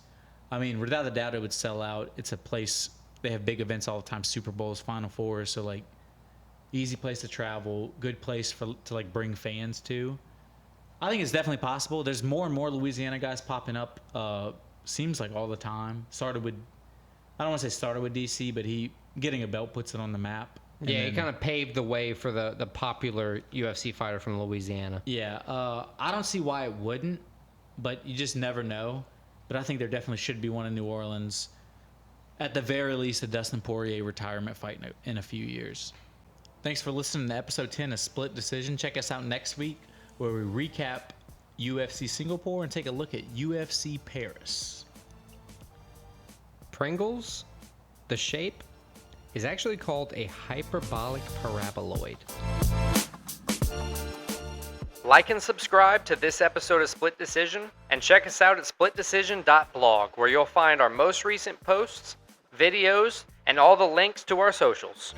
I mean, without a doubt, it would sell out. It's a place, they have big events all the time, Super Bowls, Final Fours. So, like, easy place to travel, good place to like bring fans to. I think it's definitely possible. There's more and more Louisiana guys popping up. Seems like all the time. I don't want to say started with DC, but getting a belt puts it on the map. Yeah, he kind of paved the way for the popular UFC fighter from Louisiana. Yeah, I don't see why it wouldn't, but you just never know. But I think there definitely should be one in New Orleans. At the very least, a Dustin Poirier retirement fight in a few years. Thanks for listening to episode 10 of Split Decision. Check us out next week where we recap UFC Singapore and take a look at UFC Paris. Pringles, the shape, is actually called a hyperbolic paraboloid. Like and subscribe to this episode of Split Decision, and check us out at splitdecision.blog, where you'll find our most recent posts, videos, and all the links to our socials.